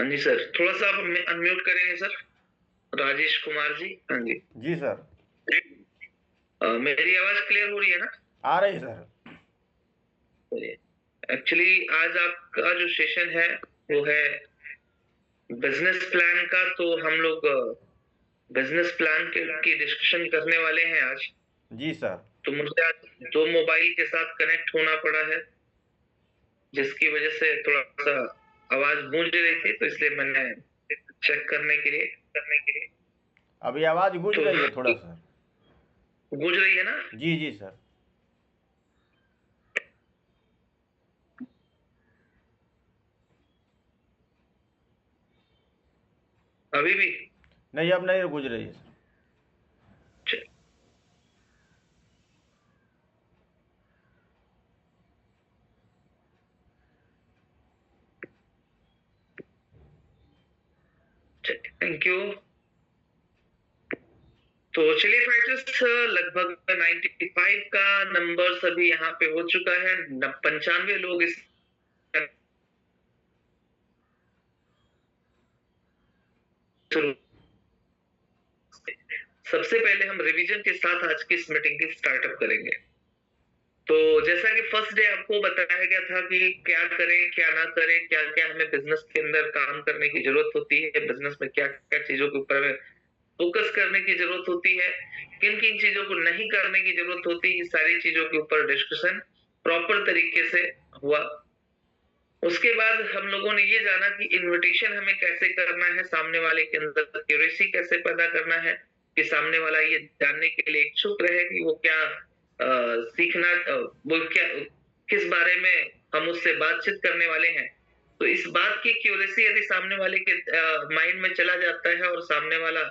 हाँ जी सर, थोड़ा सा आप अनम्यूट करेंगे सर। राजेश कुमार जी, हाँ जी। जी सर। मेरी आवाज क्लियर हो रही है ना? आ रही सर। एक्चुअली आज आपका जो सेशन है वो है बिजनेस प्लान का, तो हम लोग बिजनेस प्लान की डिस्कशन करने वाले हैं आज। जी सर। तो मुझे आज दो मोबाइल के साथ कनेक्ट होना पड़ा है, जिसकी वजह से थोड़ा सा आवाज गूंज रही थी, तो इसलिए मैंने चेक करने के लिए। अभी आवाज़ गूंज तो रही है थोड़ा सर। गूंज रही है ना? जी जी सर। अभी भी? नहीं, अब नहीं गूंज रही है सर। Thank you. तो चलिए फाइटर्स, लगभग 95 का नंबर अभी यहाँ पे हो चुका है। 95 लोग इस सबसे पहले हम रिवीजन के साथ आज की इस मीटिंग की स्टार्टअप करेंगे। तो जैसा कि फर्स्ट डे आपको बताया गया था कि क्या करें क्या ना करें, क्या क्या हमें बिजनेस के अंदर काम करने की जरूरत होती है, बिजनेस में क्या क्या चीजों के ऊपर हमें फोकस करने की जरूरत होती है, किन किन चीजों को नहीं करने की जरूरत होती है, सारी चीजों के ऊपर डिस्कशन प्रॉपर तरीके से हुआ। उसके बाद हम लोगों ने ये जाना कि इनविटेशन हमें कैसे करना है, सामने वाले के अंदर क्यूरेसी कैसे पैदा करना है कि सामने वाला ये जानने के लिए इच्छुक रहे कि वो क्या सीखना, वो क्या, किस बारे में हम उससे बातचीत करने वाले हैं। तो इस बात की क्यूरेसी यदि सामने वाले के माइंड में चला जाता है और सामने वाला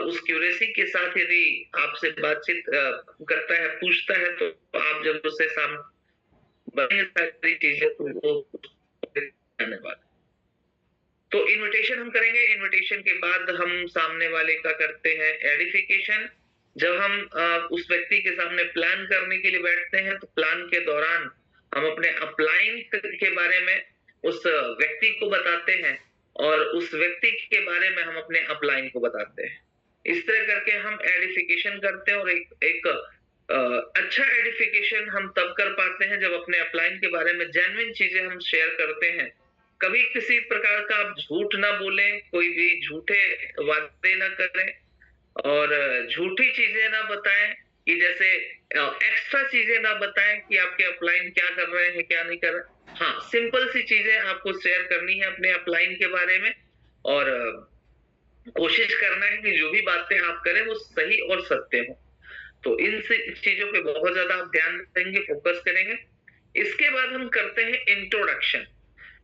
उस क्यूरेसी के साथ यदि आपसे बातचीत करता है, पूछता है, तो आप जब उससे सारी चीजें तो वो धन्यवाद। तो इनविटेशन हम करेंगे, इनविटेशन के बाद हम सामने वाले का करते हैं एडिफिकेशन। जब हम उस व्यक्ति के सामने प्लान करने के लिए बैठते हैं, तो प्लान के दौरान हम अपने अपलाइन के बारे में उस व्यक्ति को बताते हैं और उस व्यक्ति के बारे में हम अपने अपलाइन को बताते हैं। इस तरह करके हम एडिफिकेशन करते हैं और एक अच्छा एडिफिकेशन हम तब कर पाते हैं जब अपने अपलाइन के बारे में जेन्युइन चीजें हम शेयर करते हैं। कभी किसी प्रकार का आप झूठ ना बोलें, कोई भी झूठे वादे ना करें और झूठी चीजें ना बताएं, कि जैसे एक्स्ट्रा चीजें ना बताएं कि आपके अपलाइन क्या कर रहे हैं क्या नहीं कर रहे। हाँ, सिंपल सी चीजें आपको शेयर करनी है अपने अपलाइन के बारे में, और कोशिश करना है कि जो भी बातें आप करें वो सही और सत्य हो। तो इन चीजों पे बहुत ज्यादा आप ध्यान देंगे, फोकस करेंगे। इसके बाद हम करते हैं इंट्रोडक्शन।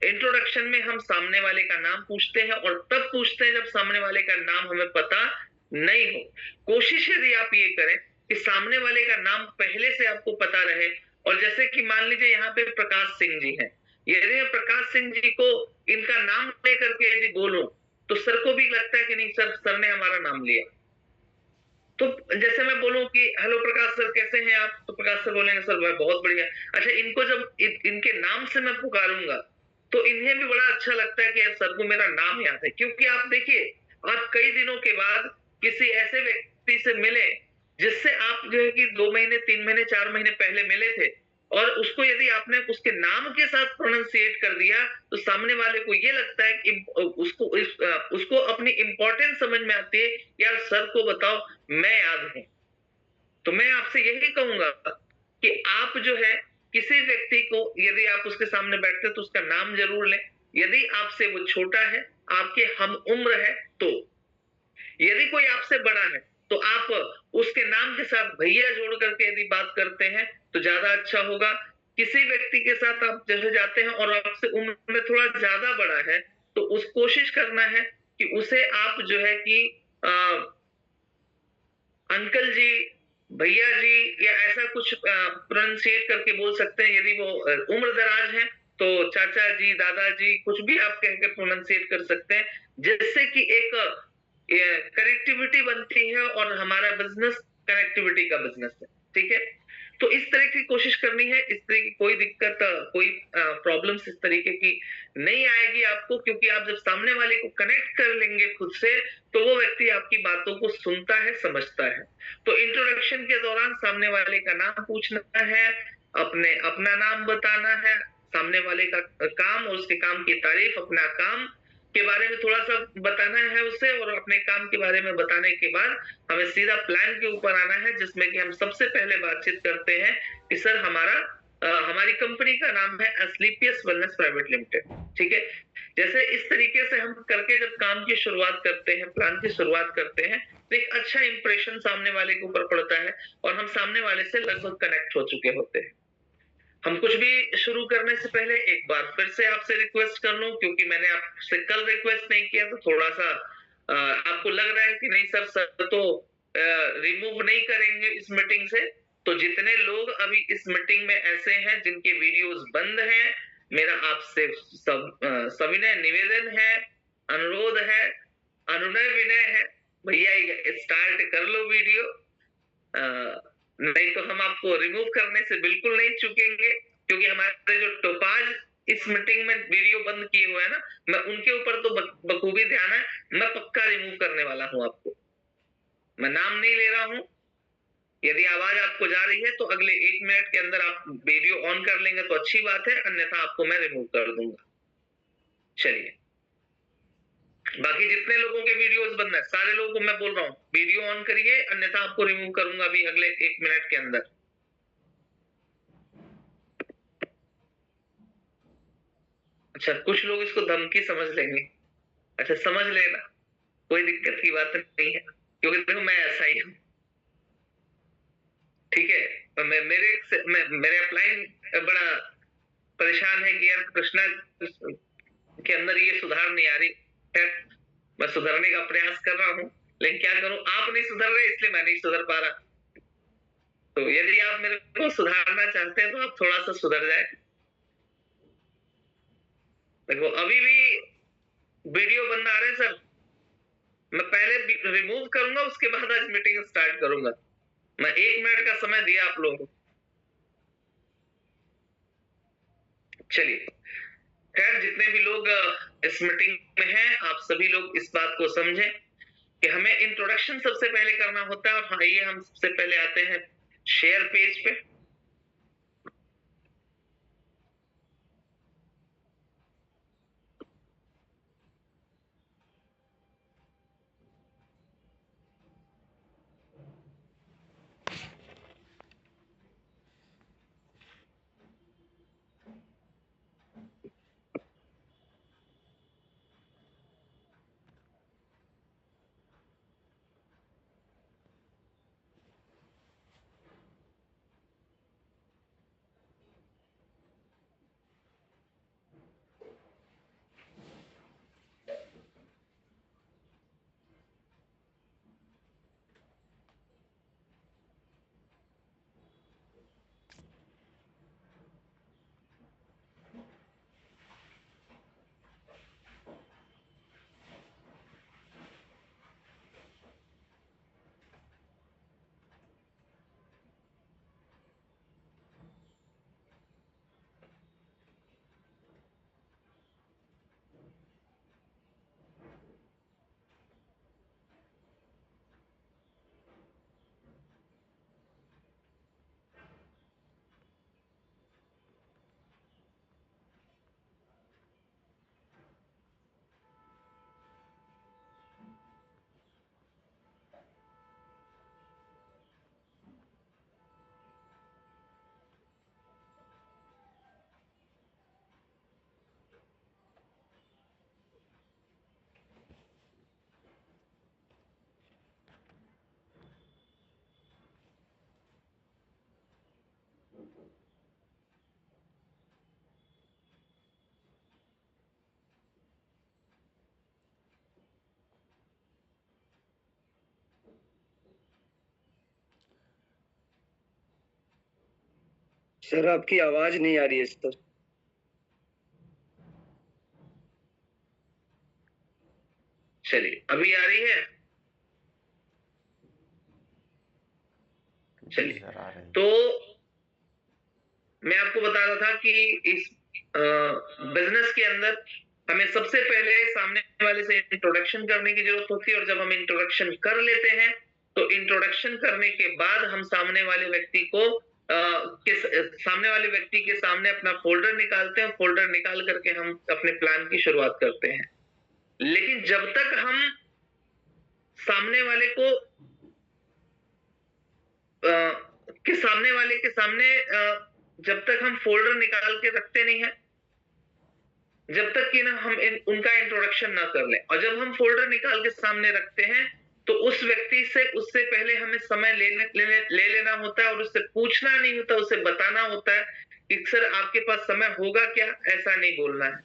इंट्रोडक्शन में हम सामने वाले का नाम पूछते हैं और तब पूछते हैं जब सामने वाले का नाम हमें पता नहीं हो। कोशिश यदि आप ये करें कि सामने वाले का नाम पहले से आपको पता रहे। और जैसे कि मान लीजिए यहाँ पे प्रकाश सिंह जी हैं, यदि मैं प्रकाश सिंह जी को इनका नाम लेकर के यदि बोलूं, तो सर को भी लगता है कि नहीं, सर ने हमारा नाम लिया। तो जैसे मैं बोलूं कि हेलो प्रकाश सर कैसे हैं आप, तो प्रकाश सर बोलेंगे सर मैं बहुत बढ़िया। अच्छा, इनको जब इनके नाम से मैं पुकारूंगा, तो इन्हें भी बड़ा अच्छा लगता है कि यार सर को मेरा नाम याद है। क्योंकि आप देखिए, आप कई दिनों के बाद किसी ऐसे व्यक्ति से मिले जिससे आप जो है कि 2 महीने 3 महीने 4 महीने पहले मिले थे, और उसको यदि आपने उसके नाम के साथ प्रोनाउंसिएट कर दिया, तो सामने वाले को ये लगता है कि उसको अपनी इंपॉर्टेंस समझ में आती है, यार सर को बताओ मैं याद हूं। तो मैं आपसे यही कहूंगा कि आप जो है किसी व्यक्ति को यदि आप उसके सामने बैठते तो उसका नाम जरूर लें। यदि आपसे वो छोटा है, आपके हम उम्र है, तो यदि कोई आपसे बड़ा है तो आप उसके नाम के साथ भैया जोड़ करके यदि बात करते हैं तो ज्यादा अच्छा होगा। किसी व्यक्ति के साथ आप जैसे जाते हैं और आपसे उम्र में थोड़ा ज्यादा बड़ा है, तो उस कोशिश करना है कि उसे आप जो है कि अंकल जी, भैया जी, या ऐसा कुछ प्रोनाउंसिएट करके बोल सकते हैं। यदि वो उम्र दराज है तो चाचा जी, दादाजी, कुछ भी आप कह के प्रोनाउंसिएट कर सकते हैं, जिससे कि एक कनेक्टिविटी बनती है और हमारा बिजनेस कनेक्टिविटी का बिजनेस है। ठीक है, तो इस तरह की कोशिश करनी है, इस तरह की कोई दिक्कत, कोई प्रॉब्लम्स इस तरीके की नहीं आएगी आपको, क्योंकि आप जब सामने वाले को कनेक्ट कर लेंगे खुद से, तो वो व्यक्ति आपकी बातों को सुनता है, समझता है। तो इंट्रोडक्शन के दौरान सामने वाले का नाम पूछना है, अपना नाम बताना है, सामने वाले का काम और उसके काम की तारीफ, अपना काम के बारे में थोड़ा-सा बताना है उसे, और अपने काम के बारे में बताने के बाद हमें सीधा प्लान के ऊपर आना है, जिसमें कि हम सबसे पहले बातचीत करते हैं कि सर हमारी कंपनी का नाम है एस्क्लेपियस वेलनेस प्राइवेट लिमिटेड, ठीक है? जैसे इस तरीके से हम करके जब काम की शुरुआत करते हैं, प्लान की शुरुआत करते हैं, तो एक अच्छा इंप्रेशन सामने वाले के ऊपर पड़ता है और हम सामने वाले से लगभग कनेक्ट हो चुके होते हैं। हम कुछ भी शुरू करने से पहले एक बार फिर से आपसे रिक्वेस्ट कर लूं, क्योंकि मैंने आपसे कल रिक्वेस्ट नहीं किया, तो थोड़ा सा आपको लग रहा है कि नहीं सर तो रिमूव नहीं करेंगे इस मीटिंग से। तो जितने लोग अभी इस मीटिंग में ऐसे हैं जिनके वीडियोस बंद हैं, मेरा आपसे सविनय निवेदन है, अनुरोध है, अनुनय विनय है, भैया स्टार्ट कर लो वीडियो। नहीं तो हम आपको रिमूव करने से बिल्कुल नहीं चूकेंगे, क्योंकि हमारे जो टोपाज इस मीटिंग में वीडियो बंद किए हुए हैं ना, मैं उनके ऊपर तो बखूबी ध्यान है, मैं पक्का रिमूव करने वाला हूं आपको। मैं नाम नहीं ले रहा हूं। यदि आवाज आपको जा रही है तो अगले 1 मिनट के अंदर आप वीडियो ऑन कर लेंगे तो अच्छी बात है, अन्यथा आपको मैं रिमूव कर दूंगा। चलिए, बाकी जितने लोगों के वीडियोस बंद है, सारे लोगों को मैं बोल रहा हूँ वीडियो ऑन करिए, अन्यथा आपको रिमूव करूंगा अभी अगले 1 मिनट के अंदर। अच्छा, कुछ लोग इसको धमकी समझ लेंगे। अच्छा, समझ लेना, कोई दिक्कत की बात नहीं है, क्योंकि देखो मैं ऐसा ही हूँ, ठीक है? तो मेरे अपलाइन बड़ा परेशान है कि यार कृष्णा के अंदर ये सुधार नहीं आ रही है। मैं सुधरने का प्रयास कर रहा हूँ, लेकिन क्या करूं, आप नहीं सुधर रहे, इसलिए मैं नहीं सुधर पा रहा। तो यदि आप मेरे को सुधारना चाहते हैं तो आप थोड़ा सा सुधर जाए। देखो अभी भी वीडियो बंद आ रहे हैं सर, मैं पहले रिमूव करूंगा, उसके बाद आज मीटिंग स्टार्ट करूंगा। मैं 1 मिनट का समय दिया आप लोगों को। चलिए, खैर जितने भी लोग इस मीटिंग में हैं, आप सभी लोग इस बात को समझें कि हमें इंट्रोडक्शन सबसे पहले करना होता है। और आइए हम सबसे पहले आते हैं शेयर पेज पे। सर आपकी आवाज नहीं आ रही है सर। चलिए, अभी आ रही है? जी चलिए, सर, आ रही है। तो मैं आपको बता रहा था कि इस बिजनेस के अंदर हमें सबसे पहले सामने वाले से इंट्रोडक्शन करने की जरूरत होती है, और जब हम इंट्रोडक्शन कर लेते हैं तो इंट्रोडक्शन करने के बाद हम सामने वाले व्यक्ति को सामने वाले व्यक्ति के सामने अपना फोल्डर निकालते हैं, फोल्डर निकाल करके हम अपने प्लान की शुरुआत करते हैं। लेकिन जब तक हम सामने वाले को सामने वाले के सामने जब तक हम फोल्डर निकाल के रखते नहीं है, जब तक कि ना हम उनका इंट्रोडक्शन ना कर लें, और जब हम फोल्डर निकाल के सामने रखते हैं तो उस व्यक्ति से उससे पहले हमें समय ले लेना होता है, और उससे पूछना नहीं होता, उसे बताना होता है कि सर आपके पास समय होगा क्या। ऐसा नहीं बोलना है,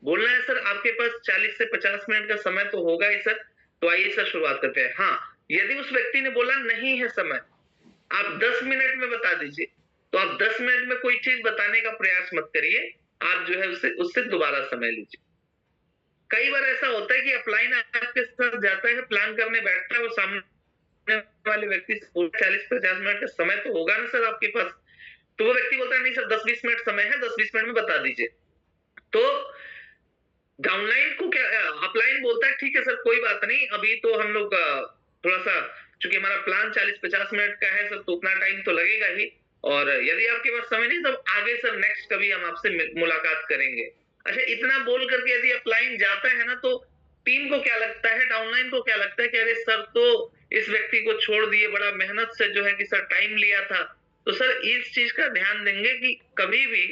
बोलना है सर आपके पास 40 से 50 मिनट का समय तो होगा ही सर। तो आइए सर शुरुआत करते हैं। हाँ, यदि उस व्यक्ति ने बोला नहीं है समय, आप 10 मिनट में बता दीजिए, तो आप 10 मिनट में कोई चीज बताने का प्रयास मत करिए, आप जो है उससे दोबारा समय लीजिए। कई बार ऐसा होता है कि अपलाइन आपके साथ जाता है, प्लान करने बैठता है, और सामने वाले व्यक्ति से 40-50 मिनट का समय तो होगा ना सर आपके पास, तो वो व्यक्ति बोलता है नहीं सर 10-20 मिनट समय है, 10-20 मिनट में बता दीजिए। तो डाउनलाइन को क्या, अपलाइन बोलता है ठीक है सर कोई बात नहीं, अभी तो हम लोग थोड़ा सा, चूंकि हमारा प्लान 40-50 मिनट का है सर, तो उतना टाइम तो लगेगा ही, और यदि आपके पास समय नहीं तो आगे सर नेक्स्ट कभी हम आपसे मुलाकात करेंगे। अच्छा, इतना बोल करके यदि अपलाइन जाता है ना, तो टीम को क्या लगता है, डाउनलाइन को क्या लगता है कि अरे सर तो इस व्यक्ति को छोड़ दिए, बड़ा मेहनत से जो है कि सर टाइम लिया था। तो सर इस चीज का ध्यान देंगे कि कभी भी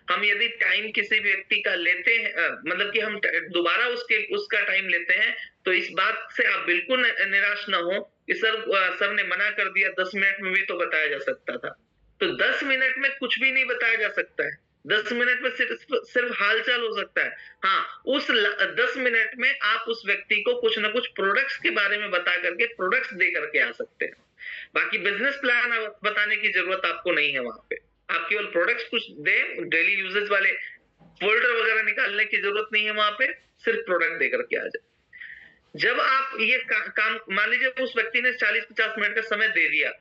हम यदि टाइम किसी व्यक्ति का लेते हैं, मतलब कि हम दोबारा उसका टाइम लेते हैं, तो इस बात से आप बिल्कुल निराश ना हो कि सर ने मना कर दिया, 10 मिनट में भी तो बताया जा सकता था। तो 10 मिनट में कुछ भी नहीं बताया जा सकता है, 10 मिनट में सिर्फ हालचाल हो सकता है। हाँ, उस 10 मिनट में आप उस व्यक्ति को कुछ ना कुछ प्रोडक्ट्स के बारे में बता करके प्रोडक्ट्स दे करके आ सकते हैं। बाकी बिजनेस प्लान बताने की जरूरत आपको नहीं है, वहां पे आप केवल प्रोडक्ट्स कुछ दें, डेली यूजेस वाले फोल्डर वगैरह निकालने की जरूरत नहीं है, वहां पे सिर्फ प्रोडक्ट दे करके आ जाए। जब आप ये काम मान लीजिए उस व्यक्ति ने 40-50 मिनट का समय दे दिया,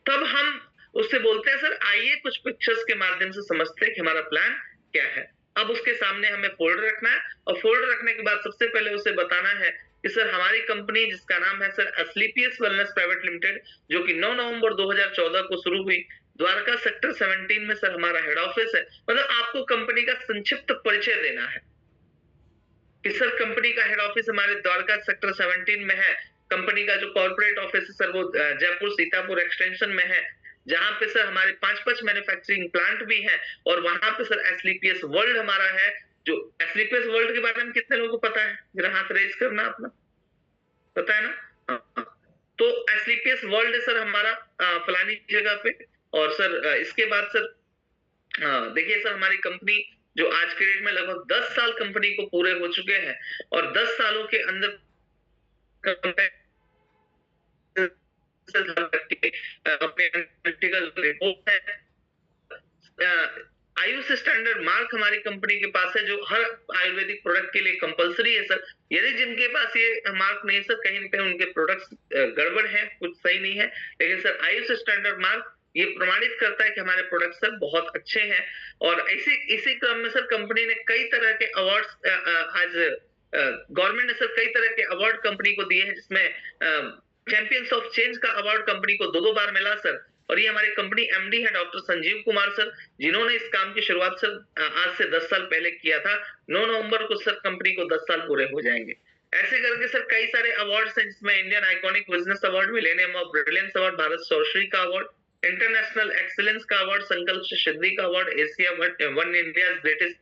तब हम उससे बोलते हैं सर आइए कुछ पिक्चर्स के माध्यम से समझते हैं कि हमारा प्लान क्या है। अब उसके सामने हमें फोल्डर रखना है, और फोल्डर रखने के बाद सबसे पहले उसे बताना है कि सर हमारी कंपनी जिसका नाम है sir Asclepius wellness private limited, जो कि 9 नवंबर 2014 को शुरू हुई, द्वारका सेक्टर 17 में सर हमारा हेड ऑफिस है। मतलब आपको कंपनी का संक्षिप्त परिचय देना है कि सर कंपनी का हेड ऑफिस हमारे द्वारका सेक्टर 17 में है, कंपनी का जो कॉर्पोरेट ऑफिस है सर वो जयपुर सीतापुर एक्सटेंशन में है, जहां पे सर हमारे 5 मैन्युफैक्चरिंग प्लांट भी हैं, और वहां पे सर एस्क्लेपियस वर्ल्ड हमारा है। जो एस्क्लेपियस वर्ल्ड के बारे में कितने लोगों को पता है, जरा हाथ रेज करना अपना, पता है ना? हाँ। तो एस्क्लेपियस वर्ल्ड है सर हमारा फलानी जगह पे। और सर इसके बाद सर देखिए सर हमारी कंपनी जो आज के डेट में लगभग 10 साल कंपनी को पूरे हो चुके हैं, और 10 सालों के अंदर रिपोर्ट है, आयुष स्टैंडर्ड मार्क हमारी कंपनी के पास है, जो हर आयुर्वेदिक प्रोडक्ट के लिए कंपलसरी है सर। यदि जिनके पास ये मार्क नहीं है सर, कहीं पे उनके प्रोडक्ट्स गड़बड़ है, कुछ सही नहीं है, लेकिन सर आयुष स्टैंडर्ड मार्क ये प्रमाणित करता है कि हमारे प्रोडक्ट सर बहुत अच्छे हैं। और इसी क्रम में सर कंपनी ने कई तरह के अवार्ड्स, आज गवर्नमेंट ने सर कई तरह के अवार्ड कंपनी को दिए हैं, जिसमें चैंपियंस ऑफ चेंज का अवार्ड कंपनी को 2 बार मिला सर। और ये हमारी कंपनी एमडी है डॉक्टर संजीव कुमार सर, जिन्होंने इस काम की शुरुआत सर आज से 10 साल पहले किया था। 9 नवंबर को सर कंपनी को 10 साल पूरे हो जाएंगे। ऐसे करके सर कई सारे अवार्ड्स हैं, जिसमें Indian iconic business award, millennium of brilliance award, Bharat Sarvashri का अवार्ड, इंटरनेशनल एक्सीलेंस का अवार्ड, संकल्प से सिद्धि का award, Asia one India greatest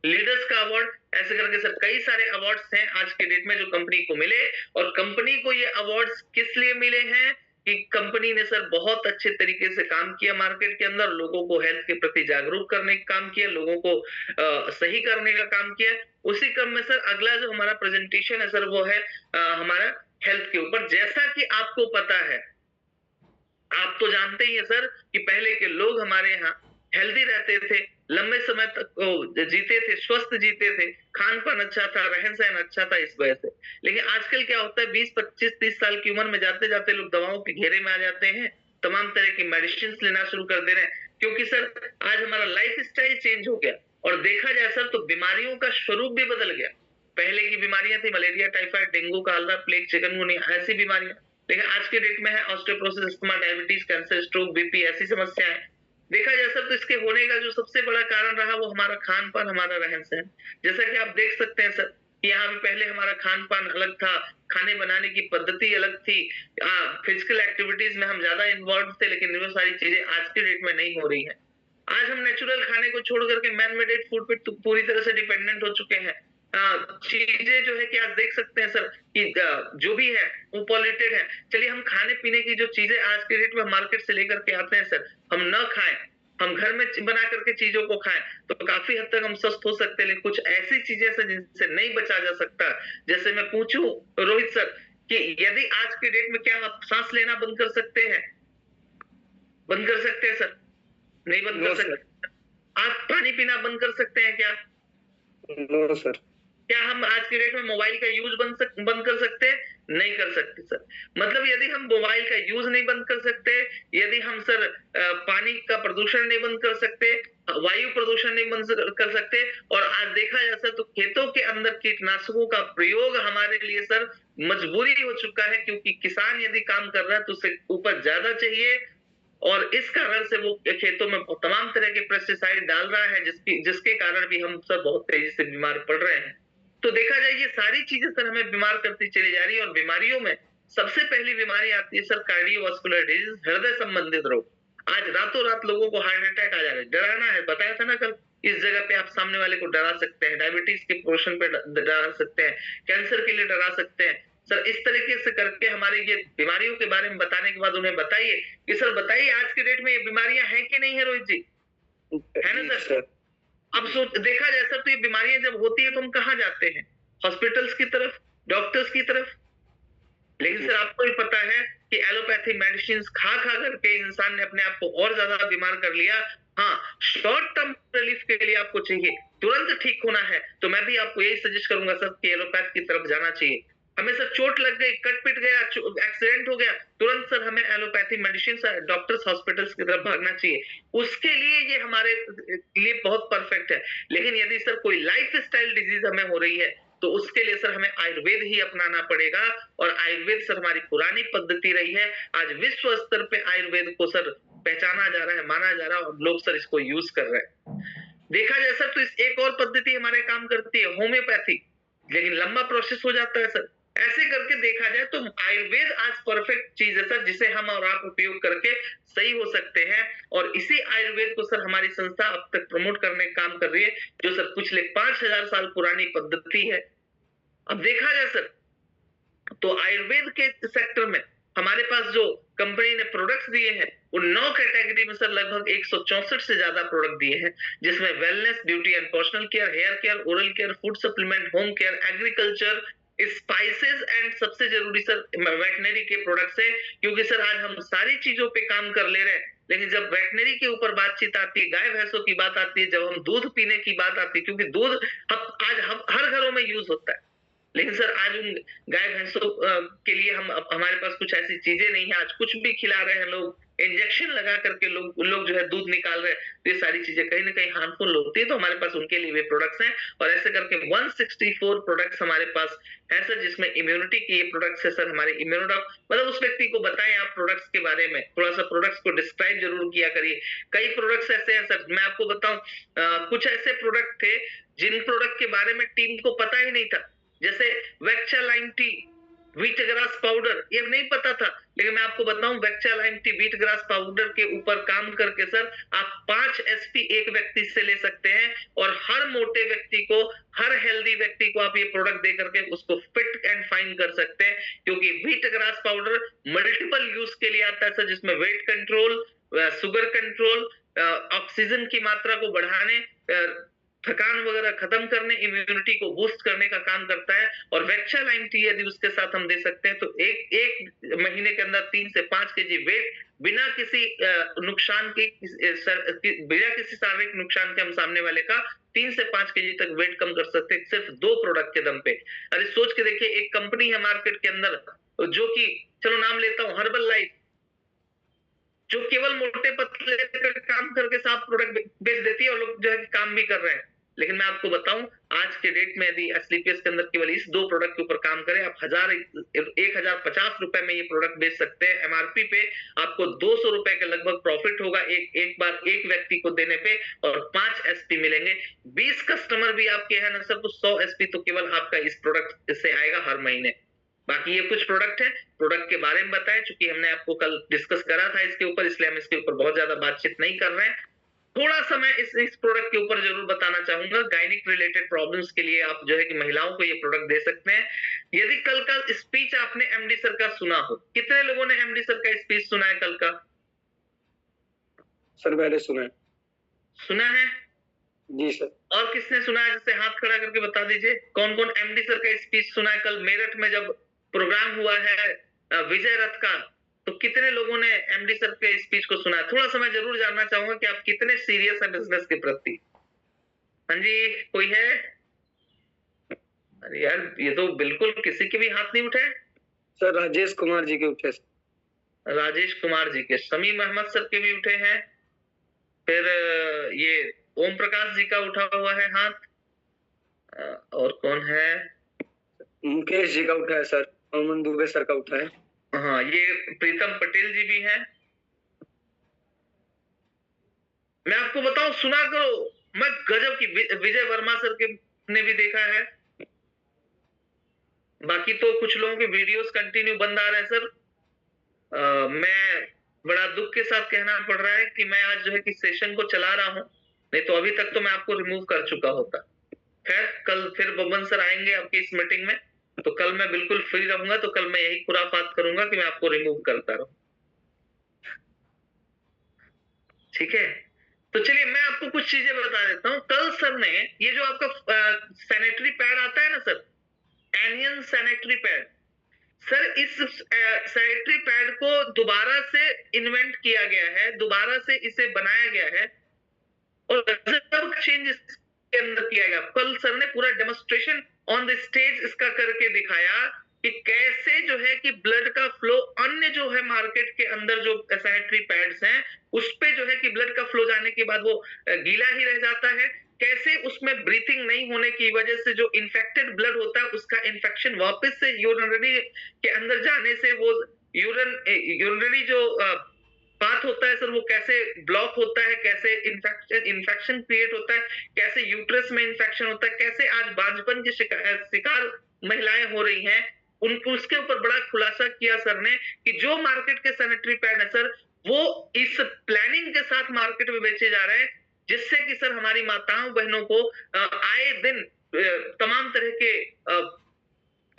leaders का अवार्ड, ऐसे करके सर कई सारे अवार्ड्स हैं आज के डेट में जो कंपनी को मिले। और कंपनी को ये अवार्ड्स किस लिए मिले हैं कि कंपनी ने सर बहुत अच्छे तरीके से काम किया मार्केट के अंदर, लोगों को हेल्थ के प्रति जागरूक करने का काम किया, लोगों को सही करने का काम किया। उसी क्रम में सर अगला जो हमारा प्रेजेंटेशन है सर वो है हमारा हेल्थ के ऊपर। जैसा कि आपको पता है, आप तो जानते ही है सर कि पहले के लोग हमारे यहाँ हेल्दी रहते थे, लंबे समय तक जीते थे, स्वस्थ जीते थे, खान पान अच्छा था, रहन सहन अच्छा था इस वजह से। लेकिन आजकल क्या होता है, 20, 25, 30 साल की उम्र में जाते जाते लोग दवाओं के घेरे में आ जाते हैं, तमाम तरह की मेडिसिन लेना शुरू कर दे रहे हैं, क्योंकि सर आज हमारा लाइफ स्टाइल चेंज हो गया और देखा जाए सर तो बीमारियों का स्वरूप भी बदल गया। पहले की बीमारियां थी malaria, typhoid, dengue, Kalra, plague, chikungunya, ऐसी बीमारियां। लेकिन आज के डेट में है osteoporosis, asthma, diabetes, cancer, stroke, BP, ऐसी समस्याएं। देखा जाए सर तो इसके होने का जो सबसे बड़ा कारण रहा वो हमारा खान पान, हमारा रहन सहन। जैसा कि आप देख सकते हैं सर कि यहाँ पे पहले हमारा खान पान अलग था, खाने बनाने की पद्धति अलग थी, फिजिकल एक्टिविटीज में हम ज्यादा इन्वॉल्व थे, लेकिन वो सारी चीजें आज के डेट में नहीं हो रही है। आज हम नेचुरल खाने को छोड़ करके मैन मेडेड फूड पे पूरी तरह से डिपेंडेंट हो चुके हैं। चीजें जो है कि आज देख सकते हैं सर कि जो भी है वो पॉल्यूटेड है। चलिए हम खाने पीने की जो चीजें आज के डेट में मार्केट से लेकर के आते हैं सर, हम न खाएं, हम घर में बना करके चीजों को खाएं तो काफी हद तक हम स्वस्थ हो सकते हैं। लेकिन कुछ ऐसी चीजें सर जिनसे नहीं बचा जा सकता, जैसे मैं पूछूं रोहित सर कि यदि आज के डेट में क्या आप सांस लेना बंद कर सकते हैं? बंद कर सकते हैं सर? नहीं बंद कर सकते। आप पानी पीना बंद कर सकते हैं क्या? No sir. क्या हम आज के डेट में मोबाइल का यूज बंद कर सकते हैं? नहीं कर सकते सर। मतलब यदि हम मोबाइल का यूज नहीं बंद कर सकते, यदि हम सर पानी का प्रदूषण नहीं बंद कर सकते, वायु प्रदूषण नहीं बंद कर सकते, और आज देखा जाए सर तो खेतों के अंदर कीटनाशकों का प्रयोग हमारे लिए सर मजबूरी हो चुका है, क्योंकि किसान यदि काम कर रहा है तो उसे उपज ज्यादा चाहिए, और इस कारण से वो खेतों में तमाम तरह के पेस्टिसाइड डाल रहा है, जिसके कारण भी हम सब बहुत तेजी से बीमार पड़ रहे हैं। तो देखा जाए ये सारी चीजें सर हमें बीमार करती चली जा रही है, और बीमारियों में सबसे पहली बीमारी आती है सर कार्डियोवास्कुलर डिजीज, हृदय संबंधित रोग। आज रातों रात लोगों को हार्ट अटैक आ जा रहा है। डराना है, बताया था ना कल, इस जगह पे आप सामने वाले को डरा सकते हैं, डायबिटीज के पोर्शन पे डरा सकते हैं, कैंसर के लिए डरा सकते हैं सर। इस तरीके से करके हमारे ये बीमारियों के बारे में बताने के बाद उन्हें बताइए कि सर बताइए आज के डेट में ये बीमारियां हैं कि नहीं है रोहित जी? है ना सर? अब देखा जाए सर तो ये बीमारियां जब होती है तो हम कहाँ जाते हैं? हॉस्पिटल्स की तरफ, डॉक्टर्स की तरफ। लेकिन सर आपको भी पता है कि एलोपैथी मेडिसिन खा खा करके इंसान ने अपने आप को और ज्यादा बीमार कर लिया। हाँ, शॉर्ट टर्म रिलीफ के लिए आपको चाहिए, तुरंत ठीक होना है तो मैं भी आपको यही सजेस्ट करूंगा सर कि एलोपैथ की तरफ जाना चाहिए। हमें सर चोट लग गई, कट पिट गया, एक्सीडेंट हो गया, तुरंत सर हमें एलोपैथी मेडिसिन डॉक्टर्स हॉस्पिटल्स की तरफ भागना चाहिए। उसके लिए ये हमारे लिए बहुत परफेक्ट है। लेकिन यदि सर कोई लाइफ स्टाइल डिजीज हमें हो रही है तो उसके लिए सर हमें आयुर्वेद ही अपनाना पड़ेगा, और आयुर्वेद सर हमारी पुरानी पद्धति रही है। आज विश्व स्तर पे आयुर्वेद को सर पहचाना जा रहा है, माना जा रहा है, और लोग सर इसको यूज कर रहे हैं। देखा जाए सर तो इस एक और पद्धति हमारे काम करती है, होम्योपैथी, लेकिन लंबा प्रोसेस हो जाता है सर। ऐसे करके देखा जाए तो आयुर्वेद आज परफेक्ट चीज है सर, जिसे हम और आप उपयोग करके सही हो सकते हैं, और इसी आयुर्वेद को सर हमारी संस्था अब तक प्रमोट करने का काम कर रही है, जो सर पिछले 5000 साल पुरानी पद्धति है। अब देखा जाए सर तो आयुर्वेद के सेक्टर में हमारे पास जो कंपनी ने प्रोडक्ट्स दिए हैं वो 9 कैटेगरी में सर लगभग 164 से ज्यादा प्रोडक्ट दिए हैं, जिसमें wellness, beauty and personal care, hair care, oral care, food supplement, home care, agriculture, spices and सबसे जरूरी सर वेटनरी के प्रोडक्ट्स है। क्योंकि सर आज हम सारी चीजों पे काम कर ले रहे हैं, लेकिन जब वेटनरी के ऊपर बातचीत आती है, गाय भैंसों की बात आती है, जब हम दूध पीने की बात आती है, क्योंकि दूध आज हम हर घरों में यूज होता है, लेकिन सर आज उन गाय भैंसों के लिए हमारे पास कुछ ऐसी चीजें नहीं है। आज कुछ भी खिला रहे हैं लोग, इंजेक्शन लगा करके लोग जो है दूध निकाल रहे हैं, तो ये सारी चीजें कहीं ना कहीं हार्मफुल होती है। तो हमारे पास उनके लिए भी प्रोडक्ट्स हैं, और ऐसे करके 164 प्रोडक्ट्स हमारे पास है सर, जिसमें इम्यूनिटी के ये प्रोडक्ट्स है सर। हमारे इम्यूनोडॉक, मतलब उस व्यक्ति को बताएं आप प्रोडक्ट्स के बारे में, थोड़ा सा प्रोडक्ट्स को डिस्क्राइब जरूर किया करिए। कई प्रोडक्ट्स ऐसे हैं सर, मैं आपको बताऊं कुछ ऐसे प्रोडक्ट थे जिन प्रोडक्ट के बारे में टीम को पता ही नहीं था, जैसे वेक्चालाइन टी, व्हीट ग्रास पाउडर, ये नहीं पता था। लेकिन मैं आपको बताऊं वेक्चालाइन टी, व्हीट ग्रास पाउडर के ऊपर काम करके सर आप 5 एसपी एक व्यक्ति से ले सकते हैं, और हर मोटे व्यक्ति को, हर हेल्दी व्यक्ति को आप ये प्रोडक्ट दे करके उसको फिट एंड फाइन कर सकते हैं। क्योंकि wheat grass powder multiple use के लिए आता है सर, जिसमें weight control, sugar control, oxygen की मात्रा को बढ़ाने, थकान वगैरह खत्म करने, इम्यूनिटी को बूस्ट करने का काम करता है। और वेक्चालाइन टी यदि उसके साथ हम दे सकते हैं तो एक महीने के अंदर 3 से 5 केजी वेट बिना किसी नुकसान की, बिना किसी शारीरिक नुकसान के हम सामने वाले का 3 से 5 केजी तक वेट कम कर सकते हैं, सिर्फ 2 प्रोडक्ट के दम पे। अरे सोच के देखिए, एक कंपनी है मार्केट के अंदर जो कि, चलो नाम लेता हूं, हर्बल लाइफ, जो केवल मोटे पतले पे काम करके साफ प्रोडक्ट बेच देती है और लोग जो है काम भी कर रहे हैं। लेकिन मैं आपको बताऊं, आज के डेट में यदि एसलीपीएस के अंदर केवल इस 2 प्रोडक्ट के ऊपर काम करें, आप 1050 रुपए में ये प्रोडक्ट बेच सकते हैं। एमआरपी पे आपको 200 रुपए के लगभग प्रॉफिट होगा एक बार एक व्यक्ति को देने पे, और 5 एसपी मिलेंगे। 20 कस्टमर भी आपके है ना सर, तो 100 एसपी तो केवल आपका इस प्रोडक्ट से आएगा हर महीने। बाकी ये कुछ प्रोडक्ट है, प्रोडक्ट के बारे में बताएं, चूंकि हमने आपको कल डिस्कस करा था इसके ऊपर, इसलिए हम इसके ऊपर बहुत ज्यादा बातचीत नहीं कर रहे हैं। थोड़ा सा मैं इस प्रोडक्ट के ऊपर जरूर बताना चाहूंगा। गायनिक रिलेटेड प्रॉब्लम्स के लिए आप जो है कि महिलाओं को ये प्रोडक्ट दे सकते हैं। यदि कल का स्पीच आपने एमडी सर का सुना हो, कितने लोगों ने एमडी सर का स्पीच सुना है कल का? सर मैंने सुना है। सुना है? जी सर। और किसने सुना है? जैसे हाथ खड़ा करके बता दीजिए कौन कौन एमडी सर का स्पीच सुना है। कल मेरठ में जब प्रोग्राम हुआ है विजय रथ का, तो कितने लोगों ने एमडी सर के स्पीच को सुना है? थोड़ा सा मैं जरूर जानना चाहूंगा कि आप कितने सीरियस हैं बिजनेस के प्रति। हाँ जी, कोई है? अरे यार, ये तो बिल्कुल किसी के भी हाथ नहीं उठे। सर राजेश कुमार जी के उठे। राजेश कुमार जी के, समीम अहमद सर के भी उठे हैं, फिर ये ओम प्रकाश जी का उठा हुआ है हाथ, और कौन है? मुकेश जी का उठा है सर, अमन दुबे सर का उठा है। हाँ, ये प्रीतम पटेल जी भी हैं। मैं आपको बताऊं, सुना करो, मैं गजब की विजय वर्मा सर के ने भी देखा है। बाकी तो कुछ लोगों के वीडियोस कंटिन्यू बंद आ रहे हैं सर। मैं बड़ा दुख के साथ कहना पड़ रहा है कि मैं आज जो है कि सेशन को चला रहा हूं, नहीं तो अभी तक तो मैं आपको रिमूव कर चुका होता। खैर, कल फिर बबन सर आएंगे आपकी इस मीटिंग में, तो कल मैं बिल्कुल फ्री रहूंगा, तो कल मैं यही खुराफात करूंगा कि मैं आपको रिमूव करता रहूं। ठीक है, तो चलिए मैं आपको कुछ चीजें बता देता हूं। कल सर ने ये जो आपका सैनिटरी पैड आता है ना sir, anion sanitary pad, sir इस सैनिटरी पैड को दोबारा से इन्वेंट किया गया है, दोबारा से इसे बनाया गया है, और गजब चेंज इसके अंदर किया गया। कल सर ने पूरा डेमोन्स्ट्रेशन ऑन द स्टेज इसका करके दिखाया कि कैसे जो है कि ब्लड का फ्लो, अन्य जो है मार्केट के अंदर जो सैनिटरी पैड्स हैं उस पे जो है कि ब्लड का फ्लो जाने के बाद वो गीला ही रह जाता है, कैसे उसमें ब्रीथिंग नहीं होने की वजह से जो इन्फेक्टेड ब्लड होता है उसका इन्फेक्शन वापस से यूरिनरी के अंदर जाने से वो यूरिनरी जो पाथ होता है सर, वो कैसे ब्लॉक होता है, कैसे इन्फेक्शन क्रिएट होता है, कैसे यूट्रस में इन्फेक्शन होता है, कैसे आज बांझपन के शिकार महिलाएं हो रही हैं, उनको उसके ऊपर बड़ा खुलासा किया सर ने कि जो मार्केट के सैनिटरी पैड है सर, वो इस प्लानिंग के साथ मार्केट में बेचे जा रहे हैं, जिससे कि सर हमारी माताओं बहनों को आए दिन तमाम तरह के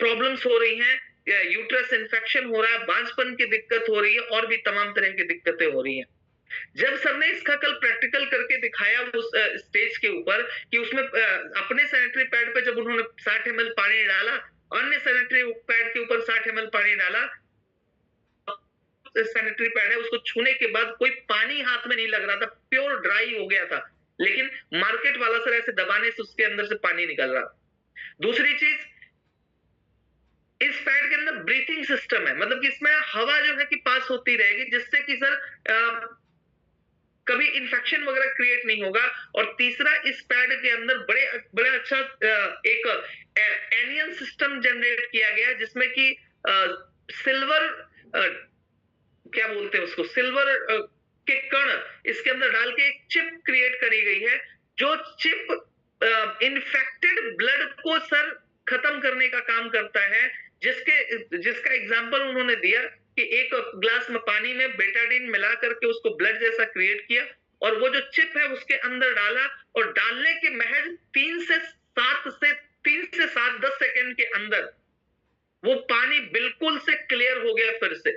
प्रॉब्लम्स हो रही हैं, यूट्रस इन्फेक्शन हो रहा है, बांझपन की दिक्कत हो रही है, और भी तमाम तरह की दिक्कतें हो रही हैं। जब सर ने इसका कल प्रैक्टिकल करके दिखाया उस स्टेज के ऊपर कि उसमें अपने सैनिटरी पैड पे जब उन्होंने 60 ml पानी डाला, अन्य सैनिटरी पैड के ऊपर 60 ml पानी डाला, सैनिटरी पैड है उसको छूने के बाद कोई पानी हाथ में नहीं लग रहा था, प्योर ड्राई हो गया था, लेकिन मार्केट वाला सर ऐसे दबाने से उसके अंदर से पानी निकल रहा। दूसरी चीज, इस पैड के अंदर ब्रीथिंग सिस्टम है, मतलब कि इसमें हवा जो है कि पास होती रहेगी, जिससे कि सर कभी इन्फेक्शन वगैरह क्रिएट नहीं होगा। और तीसरा, इस पैड के अंदर बड़े अच्छा एक एनियन सिस्टम जनरेट किया गया, जिसमें कि सिल्वर क्या बोलते हैं उसको, सिल्वर के कण इसके अंदर डाल के एक चिप क्रिएट करी गई है, जो चिप इन्फेक्टेड ब्लड को सर खत्म करने का काम करता है, जिसका एग्जांपल उन्होंने दिया कि एक ग्लास में पानी में बेटाडीन मिला करके उसको ब्लड जैसा क्रिएट किया, और वो जो चिप है उसके अंदर डाला, और डालने के महज 3 से 7 10 सेकंड के अंदर वो पानी बिल्कुल से क्लियर हो गया फिर से।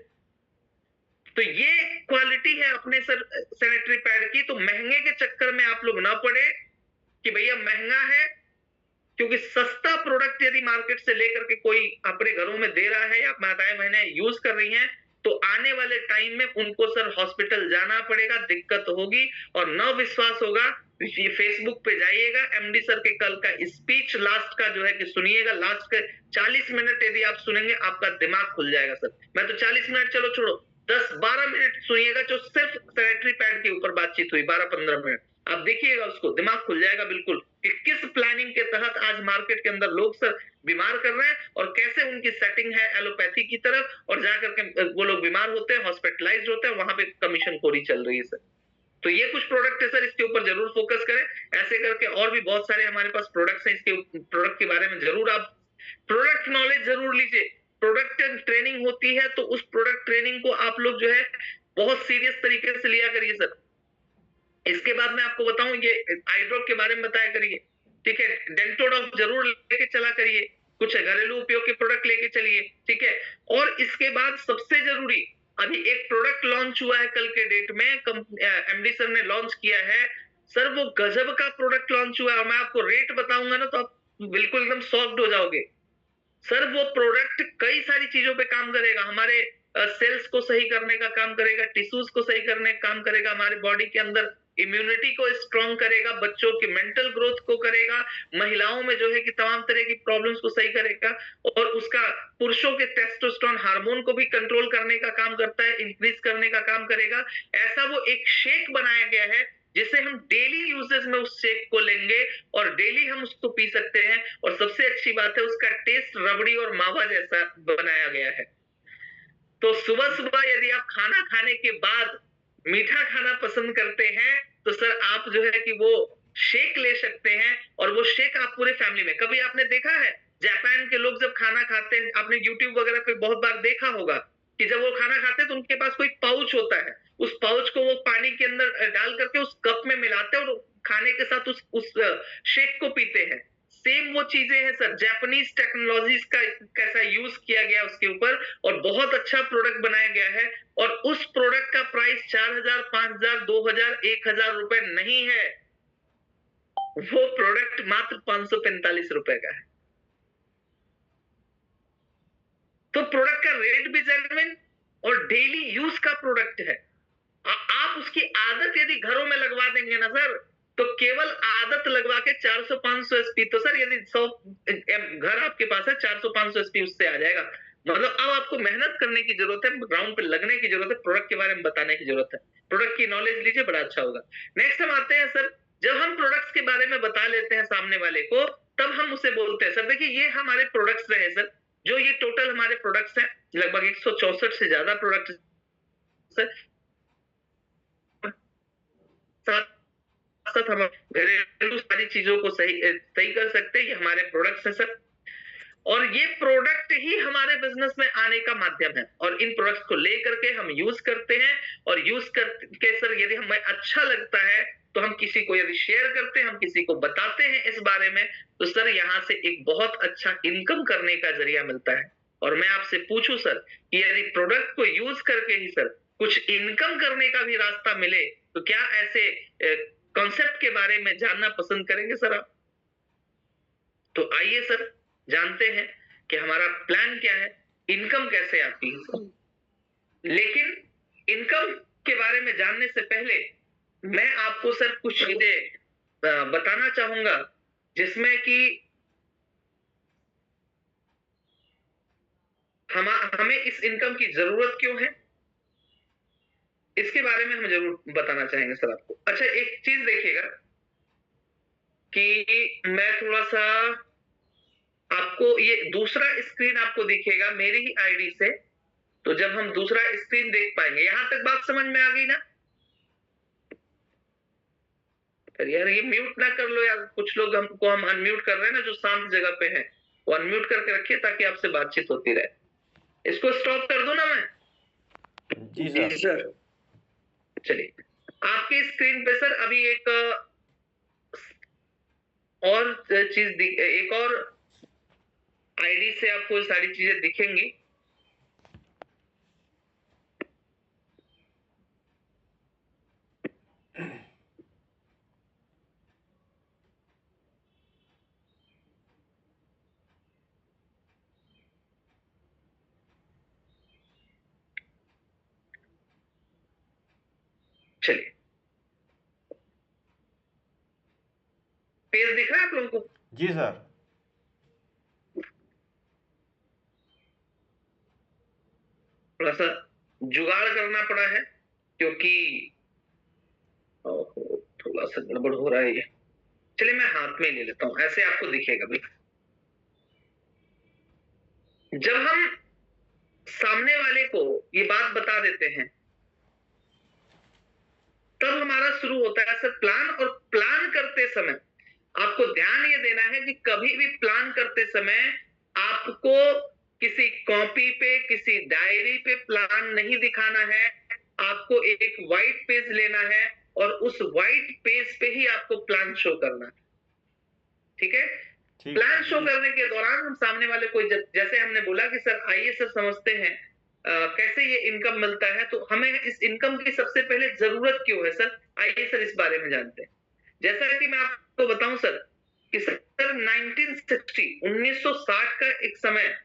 तो ये क्वालिटी है अपने सर सैनिटरी पैड की। तो महंगे के चक्कर में आप लोग ना पड़े कि भैया महंगा है, क्योंकि सस्ता प्रोडक्ट यदि मार्केट से लेकर के कोई अपने घरों में दे रहा है या माताएं बहनें यूज कर रही हैं, तो आने वाले टाइम में उनको सर हॉस्पिटल जाना पड़ेगा, दिक्कत होगी, और न विश्वास होगा, ये फेसबुक पे जाइएगा, एमडी सर के कल का स्पीच लास्ट का जो है कि सुनिएगा, लास्ट के 40 मिनट यदि आप सुनेंगे आपका दिमाग खुल जाएगा सर। मैं तो 40 मिनट चलो छोड़ो, 10-12 मिनट सुनिएगा, जो सिर्फ सैनिटरी पैड के ऊपर बातचीत हुई, 12-15 मिनट। आप देखिएगा उसको, दिमाग खुल जाएगा बिल्कुल कि किस प्लानिंग के तहत आज मार्केट के अंदर लोग सर बीमार कर रहे हैं और कैसे उनकी सेटिंग है एलोपैथी की तरफ, और जाकर के वो लोग बीमार होते हैं, हॉस्पिटलाइज्ड होते हैं, वहां पे कमीशन खोरी चल रही है सर। तो ये कुछ प्रोडक्ट है सर, इसके ऊपर जरूर फोकस करें। ऐसे करके और भी बहुत सारे हमारे पास प्रोडक्ट्स हैं, इसके प्रोडक्ट के बारे में जरूर आप प्रोडक्ट नॉलेज जरूर लीजिए। प्रोडक्ट ट्रेनिंग होती है तो उस प्रोडक्ट ट्रेनिंग को आप लोग जो है बहुत सीरियस तरीके से लिया करिए सर। इसके बाद मैं आपको बताऊं, ये आई ड्रॉप के बारे में बताया करिए, ठीक है। डेंटोडॉफ जरूर लेके चला करिए, कुछ घरेलू उपयोग के प्रोडक्ट लेके चलिए, ठीक है। और इसके बाद सबसे जरूरी, अभी एक प्रोडक्ट लॉन्च हुआ है कल के डेट में, एमडी सर ने लॉन्च किया है सर, वो गजब का प्रोडक्ट लॉन्च हुआ है, और मैं आपको रेट बताऊंगा ना तो आप बिल्कुल एकदम शॉक्ड हो जाओगे सर। वो प्रोडक्ट कई सारी चीजों पे काम करेगा, हमारे सेल्स को सही करने का काम करेगा, टिश्यूज को सही करने का काम करेगा, हमारे बॉडी के अंदर इम्यूनिटी को स्ट्रॉन्ग करेगा, बच्चों की मेंटल ग्रोथ को करेगा, महिलाओं में जो है कि तमाम तरह की प्रॉब्लम्स को सही करेगा, और उसका पुरुषों के टेस्टोस्टेरोन हार्मोन को भी कंट्रोल करने का काम करता है, इंक्रीज करने का काम करेगा। ऐसा वो एक शेक बनाया गया है जिसे हम डेली यूजेस में उस शेक को लेंगे और डेली हम उसको पी सकते हैं। और सबसे अच्छी बात है, उसका टेस्ट रबड़ी और मावा जैसा बनाया गया है। तो सुबह सुबह यदि आप खाना खाने के बाद मीठा खाना पसंद करते हैं तो सर आप जो है कि वो शेक ले सकते हैं, और वो शेक आप पूरे फैमिली में, कभी आपने देखा है जापान के लोग जब खाना खाते हैं, आपने यूट्यूब वगैरह पे बहुत बार देखा होगा कि जब वो खाना खाते हैं तो उनके पास कोई पाउच होता है, उस पाउच को वो पानी के अंदर डाल करके उस कप में मिलाते हैं और खाने के साथ उस शेक को पीते हैं। सेम वो चीजें हैं सर, जापानीज टेक्नोलॉजीज का कैसा यूज किया गया उसके ऊपर, और बहुत अच्छा प्रोडक्ट बनाया गया है। और उस प्रोडक्ट का प्राइस 4000, 5000, 2000, 1000 रुपए नहीं है, वो प्रोडक्ट मात्र 545 रुपए का है। तो प्रोडक्ट का रेट भी जेन्युइन और डेली यूज का प्रोडक्ट है। आप उसकी आदत यदि घरों में लगवा देंगे ना सर, तो केवल आदत लगवा के 400-500 एसपी, तो सर यदि 100 घर आपके पास है, 400-500 एसपी उससे आ जाएगा। मतलब अब आपको मेहनत करने की जरूरत है, ग्राउंड पे लगने की जरूरत है, प्रोडक्ट के बारे में बताने की जरूरत है। प्रोडक्ट की नॉलेज लीजिए, बड़ा अच्छा होगा। नेक्स्ट हम आते हैं सर, जब हम प्रोडक्ट्स के बारे में बता लेते हैं सामने वाले को, तब हम उसे बोलते हैं सर देखिए ये हमारे प्रोडक्ट्स रहे सर, जो ये टोटल हमारे प्रोडक्ट्स हैं, लगभग 164 से ज्यादा प्रोडक्ट्स सर। साथ साथ हम घरेलू सारी चीजों को सही कर सकते हैं, ये हमारे प्रोडक्ट्स हैं सर। और ये प्रोडक्ट ही हमारे बिजनेस में आने का माध्यम है, और इन प्रोडक्ट्स को लेकर के हम यूज करते हैं, और यूज करके सर यदि हमें अच्छा लगता है तो हम किसी को यदि शेयर करते हैं, हम किसी को बताते हैं इस बारे में, तो सर यहाँ से एक बहुत अच्छा इनकम करने का जरिया मिलता है। और मैं आपसे पूछूं सर कि यदि प्रोडक्ट को यूज करके ही सर कुछ इनकम करने का भी रास्ता मिले, तो क्या ऐसे कॉन्सेप्ट के बारे में जानना पसंद करेंगे सर आप? तो आइए सर जानते हैं कि हमारा प्लान क्या है, इनकम कैसे आती है। लेकिन इनकम के बारे में जानने से पहले मैं आपको सर कुछ चीजें बताना चाहूंगा, जिसमें कि हमें इस इनकम की जरूरत क्यों है, इसके बारे में हम जरूर बताना चाहेंगे सर आपको। अच्छा एक चीज देखिएगा कि मैं थोड़ा सा आपको, ये दूसरा स्क्रीन आपको दिखेगा मेरी ही आईडी से, तो जब हम दूसरा स्क्रीन देख पाएंगे, यहां तक बात समझ में आ गई ना? अरे यार ये म्यूट ना कर लो यार, कुछ लोग हमको हम अनम्यूट कर रहे हैं ना, जो शांत जगह पे है, वो अनम्यूट करके रखिए ताकि आपसे बातचीत होती रहे। इसको स्टॉप कर दो ना मैं? जी सर। चलिए, आपकी स्क्रीन पे सर अभी एक और चीज एक और आईडी से आपको सारी चीजें दिखेंगी। चलिए, पेज दिख रहा है आप लोगों को? जी सर। थोड़ा सा जुगाड़ करना पड़ा है, क्योंकि थोड़ा सा गड़बड़ हो रहा है ये। चलिए मैं हाथ में ले लेता हूं, ऐसे आपको दिखेगा भी। जब हम सामने वाले को ये बात बता देते हैं तब हमारा शुरू होता है सर प्लान। और प्लान करते समय आपको ध्यान ये देना है कि कभी भी प्लान करते समय आपको किसी कॉपी पे, किसी डायरी पे प्लान नहीं दिखाना है। आपको एक व्हाइट पेज लेना है और उस व्हाइट पेज पे ही आपको प्लान शो करना है, ठीक है? प्लान शो करने के दौरान हम सामने वाले को, जैसे हमने बोला कि सर आइए सर समझते हैं कैसे ये इनकम मिलता है, तो हमें इस इनकम की सबसे पहले जरूरत क्यों है सर, आइए सर इस बारे में जानते हैं। जैसा कि मैं आपको बताऊं सर कि सर 1960 का एक समय,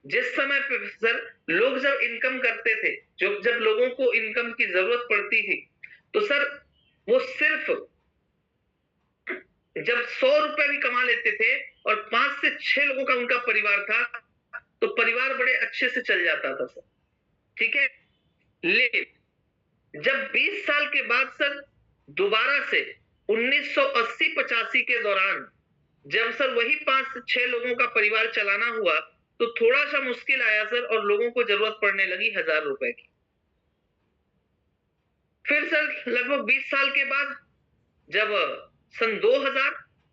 जिस समय पे सर लोग जब इनकम करते थे, जब लोगों को इनकम की जरूरत पड़ती थी, तो सर वो सिर्फ जब 100 रुपए भी कमा लेते थे और 5 से 6 लोगों का उनका परिवार था, तो परिवार बड़े अच्छे से चल जाता था सर, ठीक है? लेकिन जब 20 साल के बाद सर दोबारा से 1980-85 के दौरान जब सर वही 5 से 6 लोगों का परिवार चलाना हुआ, तो थोड़ा सा मुश्किल आया सर और लोगों को जरूरत पड़ने लगी 1000 रुपए की। फिर सर लगभग 20 साल के बाद जब सन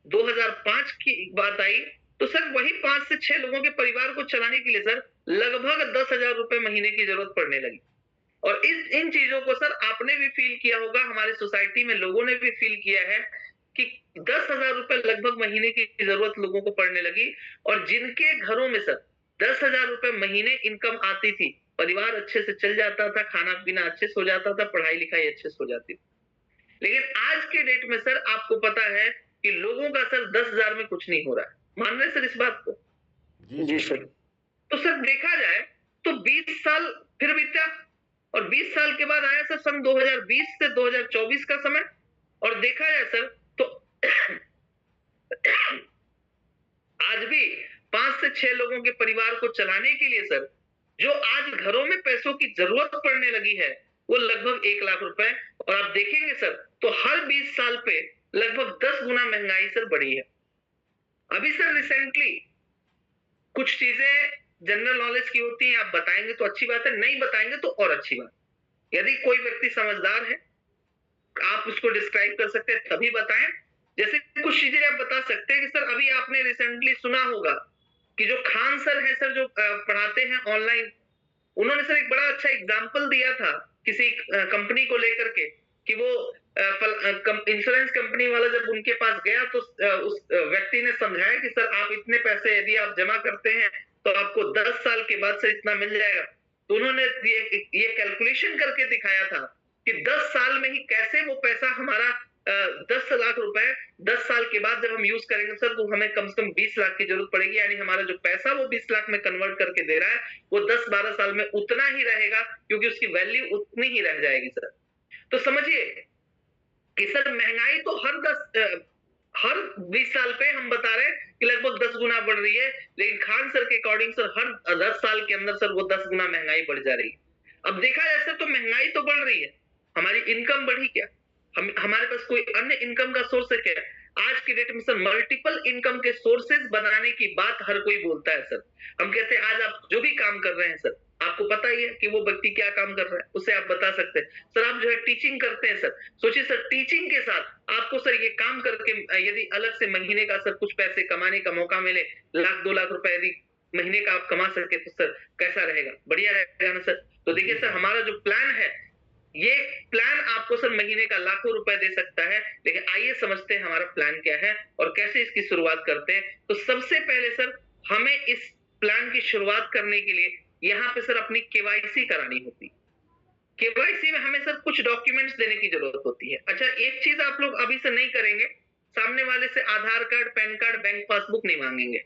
2005 की बात आई, तो सर वही 5 से 6 लोगों के परिवार को चलाने के लिए सर लगभग 10,000 रुपए महीने की जरूरत पड़ने लगी। और इन चीजों को सर आपने भी फील किया होगा, हमारे सोसाइटी में लोगों ने भी फील किया है कि 10,000 रुपए लगभग महीने की जरूरत लोगों को पड़ने लगी। और जिनके घरों में सर 10,000 रुपए महीने इनकम आती थी, परिवार अच्छे से चल जाता था, खाना पीना अच्छे से हो जाता था, पढ़ाई लिखाई अच्छे से हो जाती थी। लेकिन आज के डेट में सर आपको पता है कि लोगों का सर 10,000 में कुछ नहीं हो रहा है। मान रहे सर इस बात को? जी सर। तो सर देखा जाए तो 20 साल फिर बीता और 20 साल के बाद आया सर सन 2020 से 2024 का समय। और देखा जाए सर तो आज भी 5 से 6 लोगों के परिवार को चलाने के लिए सर जो आज घरों में पैसों की जरूरत पड़ने लगी है वो लगभग 1 लाख रुपए। और आप देखेंगे सर तो हर 20 साल पे लगभग 10 गुना महंगाई सर बढ़ी है। अभी सर रिसेंटली कुछ चीजें जनरल नॉलेज की होती हैं, आप बताएंगे तो अच्छी बात है, नहीं बताएंगे तो और अच्छी बात। यदि कोई व्यक्ति समझदार है आप उसको डिस्क्राइब कर सकते हैं तभी बताएं। जैसे कुछ चीजें आप बता सकते हैं कि सर अभी आपने रिसेंटली सुना होगा कि जो खान सर है सर जो पढ़ाते हैं ऑनलाइन, उन्होंने सर एक बड़ा अच्छा एग्जाम्पल दिया था किसी कंपनी को लेकर के कि वो इंश्योरेंस कंपनी वाला जब उनके पास गया तो उस व्यक्ति ने समझाया कि सर आप इतने पैसे यदि आप जमा करते हैं तो आपको 10 साल के बाद से इतना मिल जाएगा। तो उन्होंने ये कैलकुलेशन करके दिखाया था कि 10 साल में ही कैसे वो पैसा हमारा 10 लाख रुपए 10 साल के बाद जब हम यूज करेंगे सर तो हमें कम से कम 20 लाख की जरूरत पड़ेगी। यानी हमारा जो पैसा वो 20 लाख में कन्वर्ट करके दे रहा है वो 10-12 साल में उतना ही रहेगा, क्योंकि उसकी वैल्यू उतनी ही रह जाएगी सर। तो समझिए कि सर महंगाई तो हर 20 साल पे हम बता रहे हैं कि लगभग 10 गुना बढ़ रही है, लेकिन खान सर के अकॉर्डिंग सर हर 10 साल के अंदर सर वो 10 गुना महंगाई बढ़ जा रही है। अब देखा जाए सर तो महंगाई तो बढ़ रही है, हमारी इनकम बढ़ी क्या? हमारे पास कोई अन्य इनकम का सोर्स है क्या? आज की डेट में सर मल्टीपल इनकम के सोर्सेज बनाने की बात हर कोई बोलता है सर। हम कहते हैं आज आप जो भी काम कर रहे हैं सर, आपको पता ही है कि वो व्यक्ति क्या काम कर रहा है, उसे आप बता सकते हैं। सर आप जो है टीचिंग करते हैं सर, सोचिए सर टीचिंग के साथ आपको सर ये काम करके यदि अलग से महीने का सर कुछ पैसे कमाने का मौका मिले, 1-2 लाख रुपए यदि महीने का आप कमा सके तो सर कैसा रहेगा? बढ़िया रहेगा ना सर। तो देखिए सर हमारा जो प्लान है ये प्लान आपको सर महीने का लाखों रुपए दे सकता है। लेकिन आइए समझते हैं हमारा प्लान क्या है और कैसे इसकी शुरुआत करते हैं। तो सबसे पहले सर हमें इस प्लान की शुरुआत करने के लिए यहाँ पे सर अपनी केवाईसी करानी होती है। केवाईसी में हमें सर कुछ डॉक्यूमेंट्स देने की जरूरत होती है। अच्छा एक चीज आप लोग अभी से नहीं करेंगे, सामने वाले से Aadhaar card, PAN card, bank passbook नहीं मांगेंगे,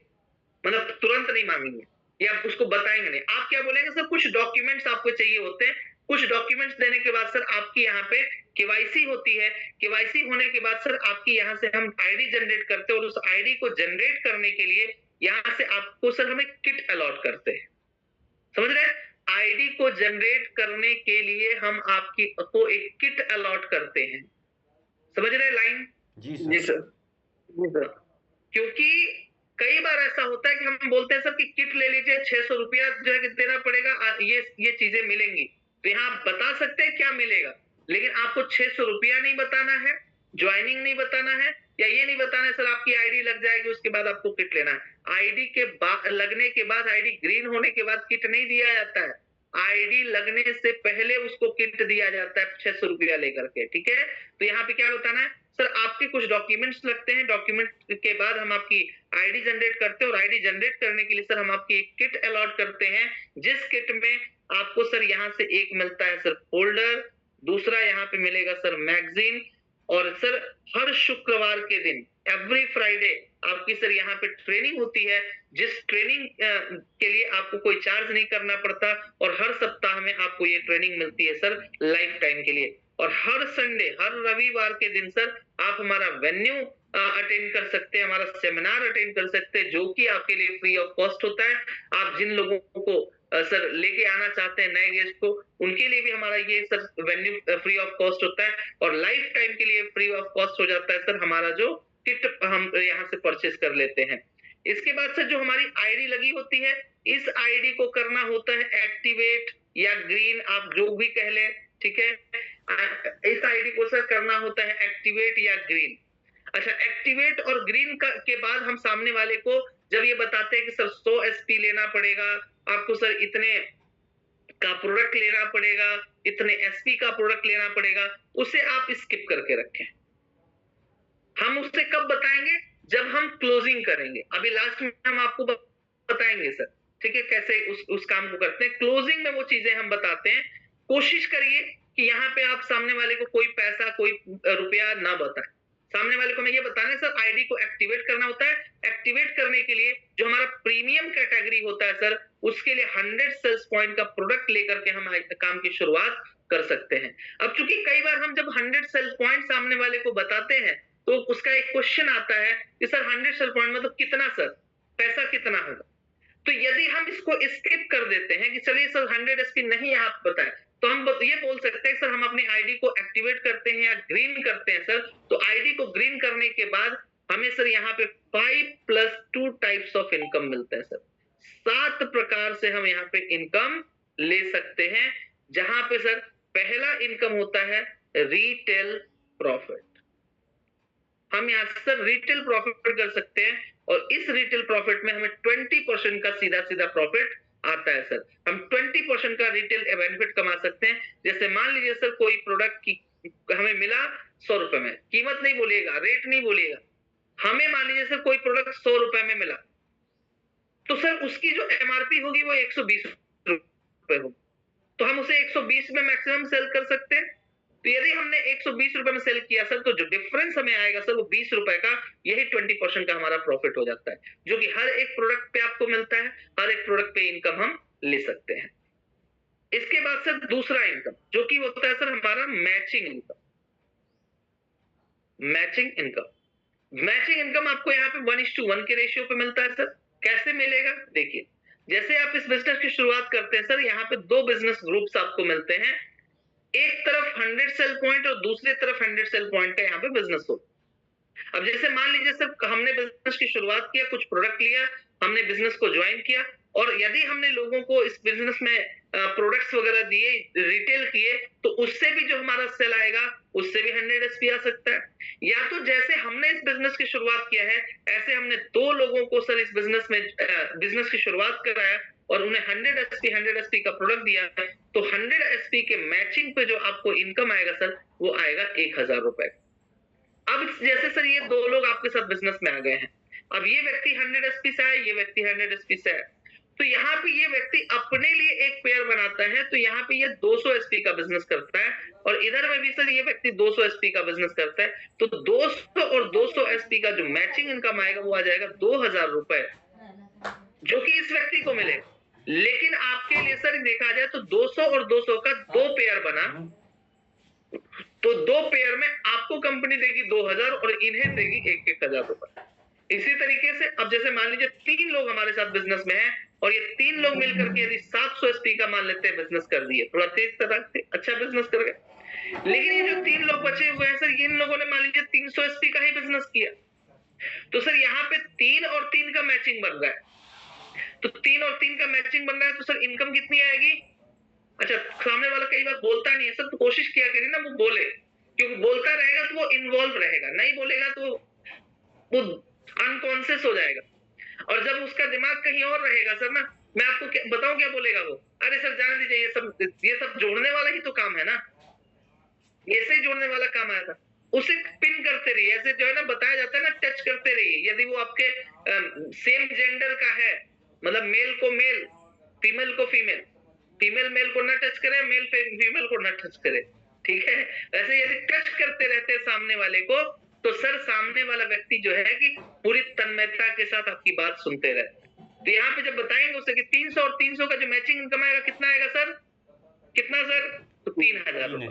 मतलब तुरंत नहीं मांगेंगे या उसको बताएंगे नहीं। आप क्या बोलेंगे सर कुछ डॉक्यूमेंट्स आपको चाहिए होते हैं। कुछ डॉक्यूमेंट्स देने के बाद सर आपकी यहाँ पे केवाईसी होती है। केवाईसी होने के बाद सर आपकी यहाँ से हम आईडी जनरेट करते हैं और उस आईडी को जनरेट करने के लिए यहाँ से आपको सर हमें किट अलॉट करते हैं, समझ रहे हैं? आईडी को जनरेट करने के लिए हम आपकी को एक किट अलॉट करते हैं। समझ रहे लाइन? जी जी सर। सर। क्योंकि कई बार ऐसा होता है कि हम बोलते हैं सर कि किट ले लीजिए, 600 रुपया जो है कि देना पड़ेगा, ये चीजें मिलेंगी। तो यहाँ आप बता सकते हैं क्या मिलेगा, लेकिन आपको 600 रुपया नहीं बताना है, ज्वाइनिंग नहीं बताना है, या ये नहीं बताना है सर आपकी आईडी लग जाएगी उसके बाद आपको किट लेना है। आईडी के बाद लगने के बाद, आईडी ग्रीन होने के बाद किट नहीं दिया जाता है। आईडी लगने से पहले उसको किट दिया जाता है 600 रुपया लेकर के। ठीक है, तो यहाँ पे क्या बताना है सर, आपके कुछ डॉक्यूमेंट्स लगते हैं, डॉक्यूमेंट के बाद हम आपकी आईडी जनरेट करते हैं, और आईडी जनरेट करने के लिए सर हम आपकी एक किट अलॉट करते हैं, जिस किट में आपको सर यहाँ से एक मिलता है सर फोल्डर, दूसरा यहाँ पे मिलेगा सर मैगजीन, और सर हर शुक्रवार के दिन एवरी फ्राइडे आपकी सर यहाँ पे ट्रेनिंग होती है, जिस ट्रेनिंग के लिए आपको कोई चार्ज नहीं करना पड़ता, और हर सप्ताह में आपको ये ट्रेनिंग मिलती है सर लाइफ टाइम के लिए। और हर संडे, हर रविवार के दिन सर आप हमारा वेन्यू अटेंड कर सकते हैं, हमारा सेमिनार अटेंड कर सकते हैं, जो कि आपके लिए फ्री ऑफ कॉस्ट होता है। आप जिन लोगों को सर लेके आना चाहते हैं नए गेस्ट को, उनके लिए भी हमारा ये sir venue free of cost होता है, और लाइफ टाइम के लिए फ्री ऑफ कॉस्ट हो जाता है सर हमारा जो किट हम यहाँ से परचेज कर लेते हैं। इसके बाद सर जो हमारी आईडी लगी होती है, इस आईडी को करना होता है एक्टिवेट या ग्रीन, आप जो भी कह लें। ठीक है, इस आईडी को सर करना होता है एक्टिवेट या ग्रीन। अच्छा, एक्टिवेट और ग्रीन के बाद हम सामने वाले को जब ये बताते हैं कि सर 100 एसपी लेना पड़ेगा आपको, सर इतने का प्रोडक्ट लेना पड़ेगा, इतने एसपी का प्रोडक्ट लेना पड़ेगा, उसे आप स्किप करके रखें। हम उससे कब बताएंगे, जब हम क्लोजिंग करेंगे। अभी लास्ट में हम आपको बताएंगे सर, ठीक है, कैसे उस काम को करते हैं। क्लोजिंग में वो चीजें हम बताते हैं। कोशिश करिए कि यहाँ पे आप सामने वाले को कोई पैसा, कोई रुपया ना बताएं। सामने वाले को मैं ये बताना है सर, आईडी को एक्टिवेट करना होता है। एक्टिवेट करने के लिए जो हमारा प्रीमियम कैटेगरी होता है सर, उसके लिए 100 सेल्स पॉइंट का प्रोडक्ट लेकर के हम काम की शुरुआत कर सकते हैं। अब चूंकि कई बार हम जब 100 सेल्स पॉइंट सामने वाले को बताते हैं, तो उसका एक क्वेश्चन आता है कि सर 100 सेल पॉइंट में तो कितना सर, पैसा कितना होगा। तो यदि हम इसको स्किप कर देते हैं कि चलिए सर 100 एसपी नहीं आप बताएं, तो हम ये बोल सकते हैं सर हम अपनी आईडी को एक्टिवेट करते हैं या ग्रीन करते हैं सर। तो आईडी को ग्रीन करने के बाद हमें सर यहाँ पे 5+2 टाइप्स ऑफ इनकम मिलते हैं सर। 7 प्रकार से हम यहाँ पे इनकम ले सकते हैं, जहां पे सर पहला इनकम होता है रिटेल प्रॉफिट। हम यहाँ से सर रिटेल प्रॉफिट कर सकते हैं, और इस रिटेल प्रॉफिट में हमें 20% का सीधा सीधा प्रॉफिट आता है सर। हम 20% का रिटेल बेनिफिट कमा सकते हैं। जैसे मान लीजिए सर कोई प्रोडक्ट की हमें मिला 100 रुपए में, कीमत नहीं बोलिएगा, रेट नहीं बोलिएगा, हमें मान लीजिए सर कोई प्रोडक्ट 100 रुपए में मिला, तो सर उसकी जो एमआरपी होगी वो 120 रुपए होगी, तो हम उसे 120 में मैक्सिमम सेल कर सकते हैं। तो यदि हमने 120 रुपए में सेल किया सर, तो जो डिफरेंस हमें आएगा सर वो 20 रुपए का, यही 20% का हमारा प्रॉफिट हो जाता है, जो कि हर एक प्रोडक्ट पे आपको मिलता है। हर एक प्रोडक्ट पे इनकम हम ले सकते हैं। इसके बाद सर दूसरा इनकम जो कि होता है सर हमारा matching income. Matching income, matching income आपको यहाँ पे 1:1 के रेशियो पे मिलता है सर। कैसे मिलेगा, देखिए, जैसे आप इस बिजनेस की शुरुआत करते हैं सर, यहाँ पे 2 बिजनेस ग्रुप्स आपको मिलते हैं। एक तरफ 100 सेल पॉइंट और दूसरी तरफ 100 सेल पॉइंट का यहाँ पे बिजनेस हो। अब जैसे मान लीजिए सर हमने बिजनेस की शुरुआत किया, कुछ प्रोडक्ट लिया, हमने बिजनेस को ज्वाइन किया, और यदि हमने लोगों को इस बिजनेस में प्रोडक्ट्स वगैरह दिए, रिटेल किए, तो उससे भी जो हमारा सेल आएगा उससे भी 100 एसपी आ सकता है। या तो जैसे हमने इस बिजनेस की शुरुआत किया है, ऐसे हमने 2 लोगों को सर इस बिजनेस में बिजनेस की शुरुआत कराया और उन्हें 100 एसपी का प्रोडक्ट दिया, तो 100 एसपी के मैचिंग पे जो आपको इनकम आएगा सर, वो आएगा 1000 रुपए। अब जैसे सर ये 2 लोग आपके साथ बिजनेस में आ गए हैं, अब ये व्यक्ति 100 एसपी से है, ये व्यक्ति 100 एसपी से है, तो यहाँ पे ये व्यक्ति अपने लिए एक पेयर बनाता है, तो यहाँ पे ये 200 एसपी का बिजनेस करता है, और इधर में भी सर ये व्यक्ति 200 एसपी का बिजनेस करता है, तो 200 और 200 एसपी का जो मैचिंग इनकम आएगा वो आ जाएगा 2000 रुपए, जो कि इस व्यक्ति को मिले। लेकिन आपके लिए सर देखा जाए तो 200 और 200 का 2 पेयर बना, तो 2 पेयर में आपको कंपनी देगी 2000 और इन्हें देगी 1000 रुपए। इसी तरीके से अब जैसे मान लीजिए 3 लोग हमारे साथ बिजनेस में हैं, और ये 3 लोग मिलकर के यदि 700 एसपी का मान लेते हैं बिजनेस कर दिए, थोड़ा तेज तरह से अच्छा बिजनेस कर गए। लेकिन ये जो 3 लोग बचे हुए हैं सर, इन लोगों ने मान लीजिए 300 एसपी का ही बिजनेस किया, तो सर यहाँ पे 3 और 3 का मैचिंग बन रहा है। तो 3 और 3 का मैचिंग बन रहा है, तो सर इनकम कितनी आएगी? अच्छा, सामने वाला कई बार बोलता नहीं है सर, तो कोशिश किया करिए ना वो बोले, क्योंकि बोलता रहेगा तो वो इन्वॉल्व रहेगा, नहीं बोलेगा तो वो अनकॉन्शियस हो जाएगा। और जब उसका दिमाग कहीं और रहेगा सर ना, मैं आपको बताऊं क्या बोलेगा वो, अरे सर जाने दीजिए, ये सब जोड़ने वाला ही तो काम है ना, ऐसे ही जोड़ने वाला काम आया था। उसे पिन करते रहिए, ऐसे जो है ना बताया जाता है ना, टच करते रहिए। यदि वो आपके सेम जेंडर का है, मतलब मेल को मेल, फीमेल को फीमेल, फीमेल मेल को ना टच करे, मेल फीमेल को ना टच करे, ठीक है। ऐसे यदि टच करते रहते हैं सामने वाले को, तो सर सामने वाला व्यक्ति जो है कि पूरी तन्मयता के साथ आपकी बात सुनते रहते। तो यहाँ पे जब बताएंगे उसे कि 300 और 300 का जो मैचिंग इनकम आएगा, कितना आएगा सर? कितना सर? तो 3000 रुपए।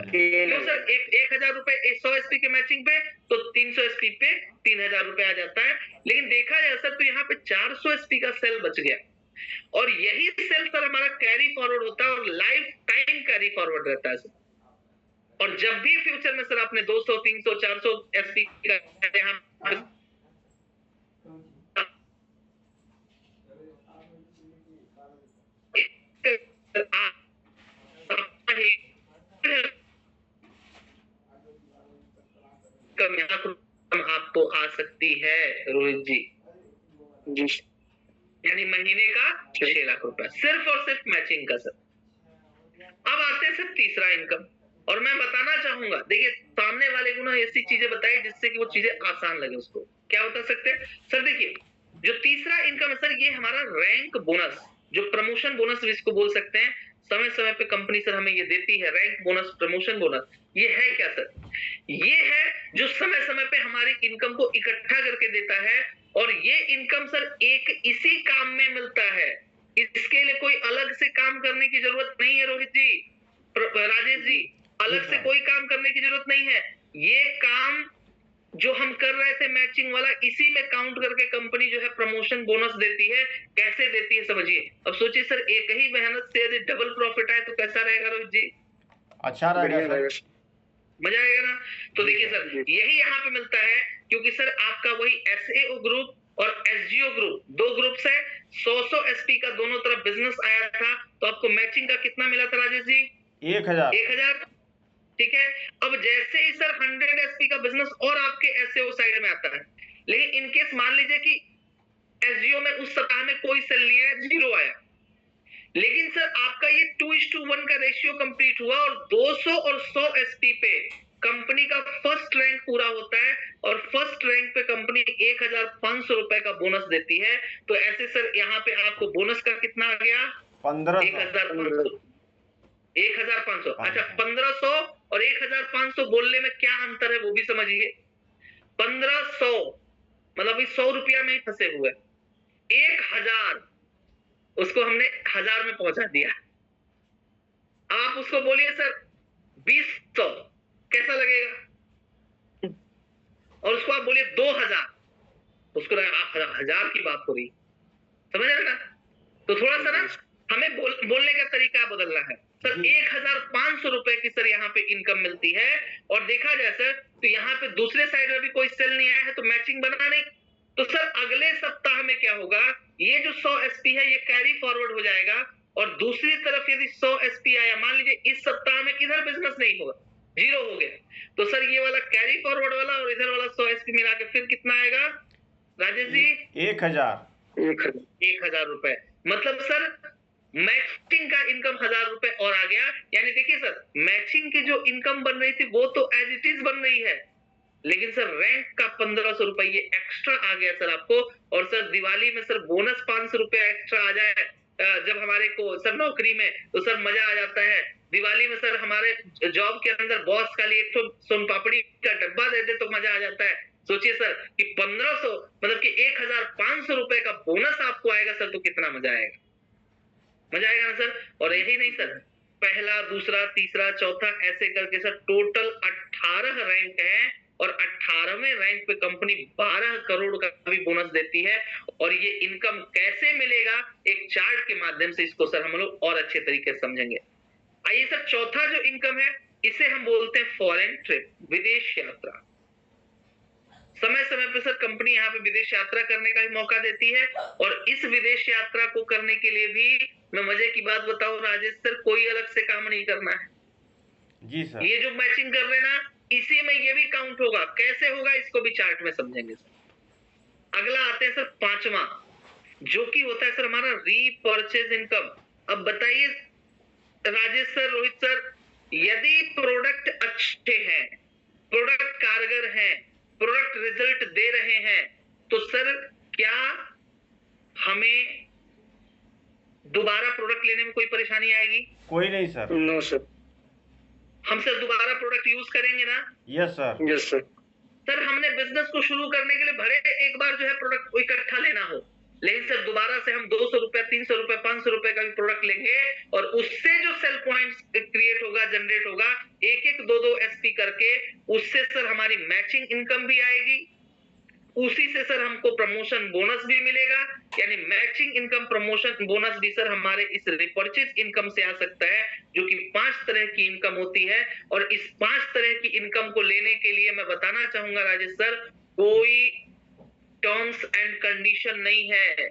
क्यों सर? 1000 रुपए 100 एसपी के मैचिंग पे, तो 300 एसपी पे 3000 रुपए आ जाता है। लेकिन देखा जाए सर तो यहाँ पे 400 एसपी का सेल बच गया, और यही सेल सर हमारा कैरी फॉरवर्ड होता है, और लाइफ टाइम कैरी फॉरवर्ड रहता है सर। और जब भी फ्यूचर में सर आपने 200, 300, 400 एसपी का यहाँ आपको आ सकती है रोहित जी, यानी महीने का 6 लाख रुपए सिर्फ और सिर्फ मैचिंग का सर। अब आते हैं सर तीसरा इनकम, और मैं बताना चाहूंगा, देखिए सामने वाले को ना ऐसी चीजें बताइए जिससे कि वो चीजें आसान लगे उसको। क्या बता सकते हैं सर? देखिए जो तीसरा इनकम है सर, ये हमारा रैंक बोनस, जो प्रमोशन बोनस इसको बोल सकते हैं। समय समय पे कंपनी सर हमें ये देती है रैंक बोनस, प्रमोशन बोनस। ये है क्या सर? ये है जो समय समय पे हमारी इनकम को इकट्ठा करके देता है, और ये इनकम सर एक इसी काम में मिलता है। इसके लिए कोई अलग से काम करने की जरूरत नहीं है रोहित जी, राजेश जी, अलग से कोई काम करने की जरूरत नहीं है। ये काम जो हम कर रहे थे मैचिंग वाला, इसी में काउंट करके कंपनी जो है प्रमोशन बोनस देती है। कैसे देती है समझिए। अब सोचिए सर, एक ही मेहनत से यदि डबल प्रॉफिट आए तो कैसा रहेगा रोहित जी? अच्छा रहेगा, मजा आएगा ना। तो देखिए सर, यही यहाँ पे मिलता है, क्योंकि सर आपका वही एसएओ ग्रुप और एसजीओ ग्रुप, 2 ग्रुप से 100 एसपी का दोनों तरफ बिजनेस आया था। तो आपको मैचिंग का कितना मिला था राजेश जी? 1000। ठीक है। अब जैसे ही सर 100 एसपी का बिजनेस और आपके एसएओ साइड में आता है, लेकिन इनकेस मान लीजिए कि एसजीओ में उस सप्ताह में कोई सेल नहीं है, 0 आया, लेकिन सर आपका ये 2:1 का रेशियो कंप्लीट हुआ, और 200 और 100 एसपी पे कंपनी का फर्स्ट रैंक पूरा होता है, और फर्स्ट रैंक पे कंपनी 1500 रुपए का बोनस देती है। तो ऐसे सर यहाँ पे आपको बोनस का कितना आ गया? 1500। 1500। अच्छा, 1500 और 1500 बोलने में क्या अंतर है वो भी समझिए। 1500 मतलब 100 रुपया में ही फंसे हुए, 1000 उसको हमने 1000 में पहुंचा दिया। आप उसको बोलिए सर 2000, कैसा लगेगा? और उसको आप बोलिए 2000, उसको लगा 1000 की बात हो रही, समझ रहे ना? तो थोड़ा सा ना हमें बोलने का तरीका बदलना है सर। 1500 रुपए की सर यहाँ पे इनकम मिलती है, और देखा जाए सर तो यहाँ पे दूसरे साइड में भी कोई सेल नहीं आया है, तो मैचिंग बना नहीं। तो सर अगले सप्ताह में क्या होगा, ये जो 100 एसपी है ये कैरी फॉरवर्ड हो जाएगा, और दूसरी तरफ यदि 100 एसपी आया, मान लीजिए इस सप्ताह में इधर बिजनेस नहीं होगा, 0 हो गया, तो सर ये वाला कैरी फॉरवर्ड वाला और इधर वाला 100 एसपी मिला के फिर कितना आएगा राजेश जी? 1000 रुपए। मतलब सर मैचिंग का इनकम 1000 रुपए और आ गया। यानी देखिए सर, मैचिंग की जो इनकम बन रही थी वो तो एज इट इज बन रही है, लेकिन सर रैंक का 1500 रुपए ये एक्स्ट्रा आ गया सर आपको। और सर दिवाली में सर बोनस 500 रुपए एक्स्ट्रा आ जाए जब हमारे को सर नौकरी में, तो सर मजा आ जाता है। दिवाली में सर हमारे जॉब के अंदर बॉस खाली एक तो सोन पापड़ी का डब्बा दे दे तो मजा आ जाता है। सोचिए सर कि 1500 मतलब कि 1500 रुपए का बोनस आपको आएगा सर, तो कितना मजा आएगा? मजा आएगा ना सर। और यही नहीं सर, पहला, दूसरा, तीसरा, चौथा ऐसे करके सर टोटल 18 रैंक है, और 18वें रैंक पे कंपनी 12 करोड़ का भी बोनस देती है। और ये इनकम कैसे मिलेगा, एक चार्ट के माध्यम से इसको सर हम लोग और अच्छे तरीके से समझेंगे। आइए सर, चौथा जो इनकम है इसे हम बोलते हैं फॉरेन ट्रिप, विदेश यात्रा। समय समय पर सर कंपनी यहाँ पे विदेश यात्रा करने का भी मौका देती है, और इस विदेश यात्रा को करने के लिए भी मैं मजे की बात बताऊं राजेश सर, कोई अलग से काम नहीं करना है। जी सर। ये जो मैचिंग कर रहे ना, इसी में ये भी काउंट होगा। कैसे होगा इसको भी चार्ट में समझेंगे सर। अगला आते हैं सर पांचवा, जो कि होता है सर हमारा रीपर्चेज इनकम। अब बताइए राजेश सर, रोहित सर, यदि प्रोडक्ट अच्छे हैं, प्रोडक्ट कारगर हैं, प्रोडक्ट रिजल्ट दे रहे हैं, तो सर क्या हमें दोबारा प्रोडक्ट लेने में कोई परेशानी आएगी? कोई नहीं सर। No sir. हम सर दोबारा प्रोडक्ट यूज करेंगे ना? Yes sir. Yes sir. Sir हमने बिजनेस को शुरू करने के लिए भले एक बार जो है प्रोडक्ट को इकट्ठा लेना हो, लेकिन सर दोबारा से हम 200 रुपए, 300 रुपए, 500 रुपए का भी प्रोडक्ट लेंगे, और उससे जो सेल पॉइंट्स क्रिएट होगा, जनरेट होगा, एक एक 2-2 एसपी करके, उससे सर हमारी मैचिंग इनकम भी आएगी, उसी से सर हमको प्रमोशन बोनस भी मिलेगा। यानी मैचिंग इनकम, प्रमोशन बोनस भी सर हमारे इस रिपर्चेज इनकम से आ सकता है, जो कि 5 तरह की इनकम होती है। और इस 5 तरह की इनकम को लेने के लिए मैं बताना चाहूंगा राजेश सर, कोई टर्म्स एंड कंडीशन नहीं है,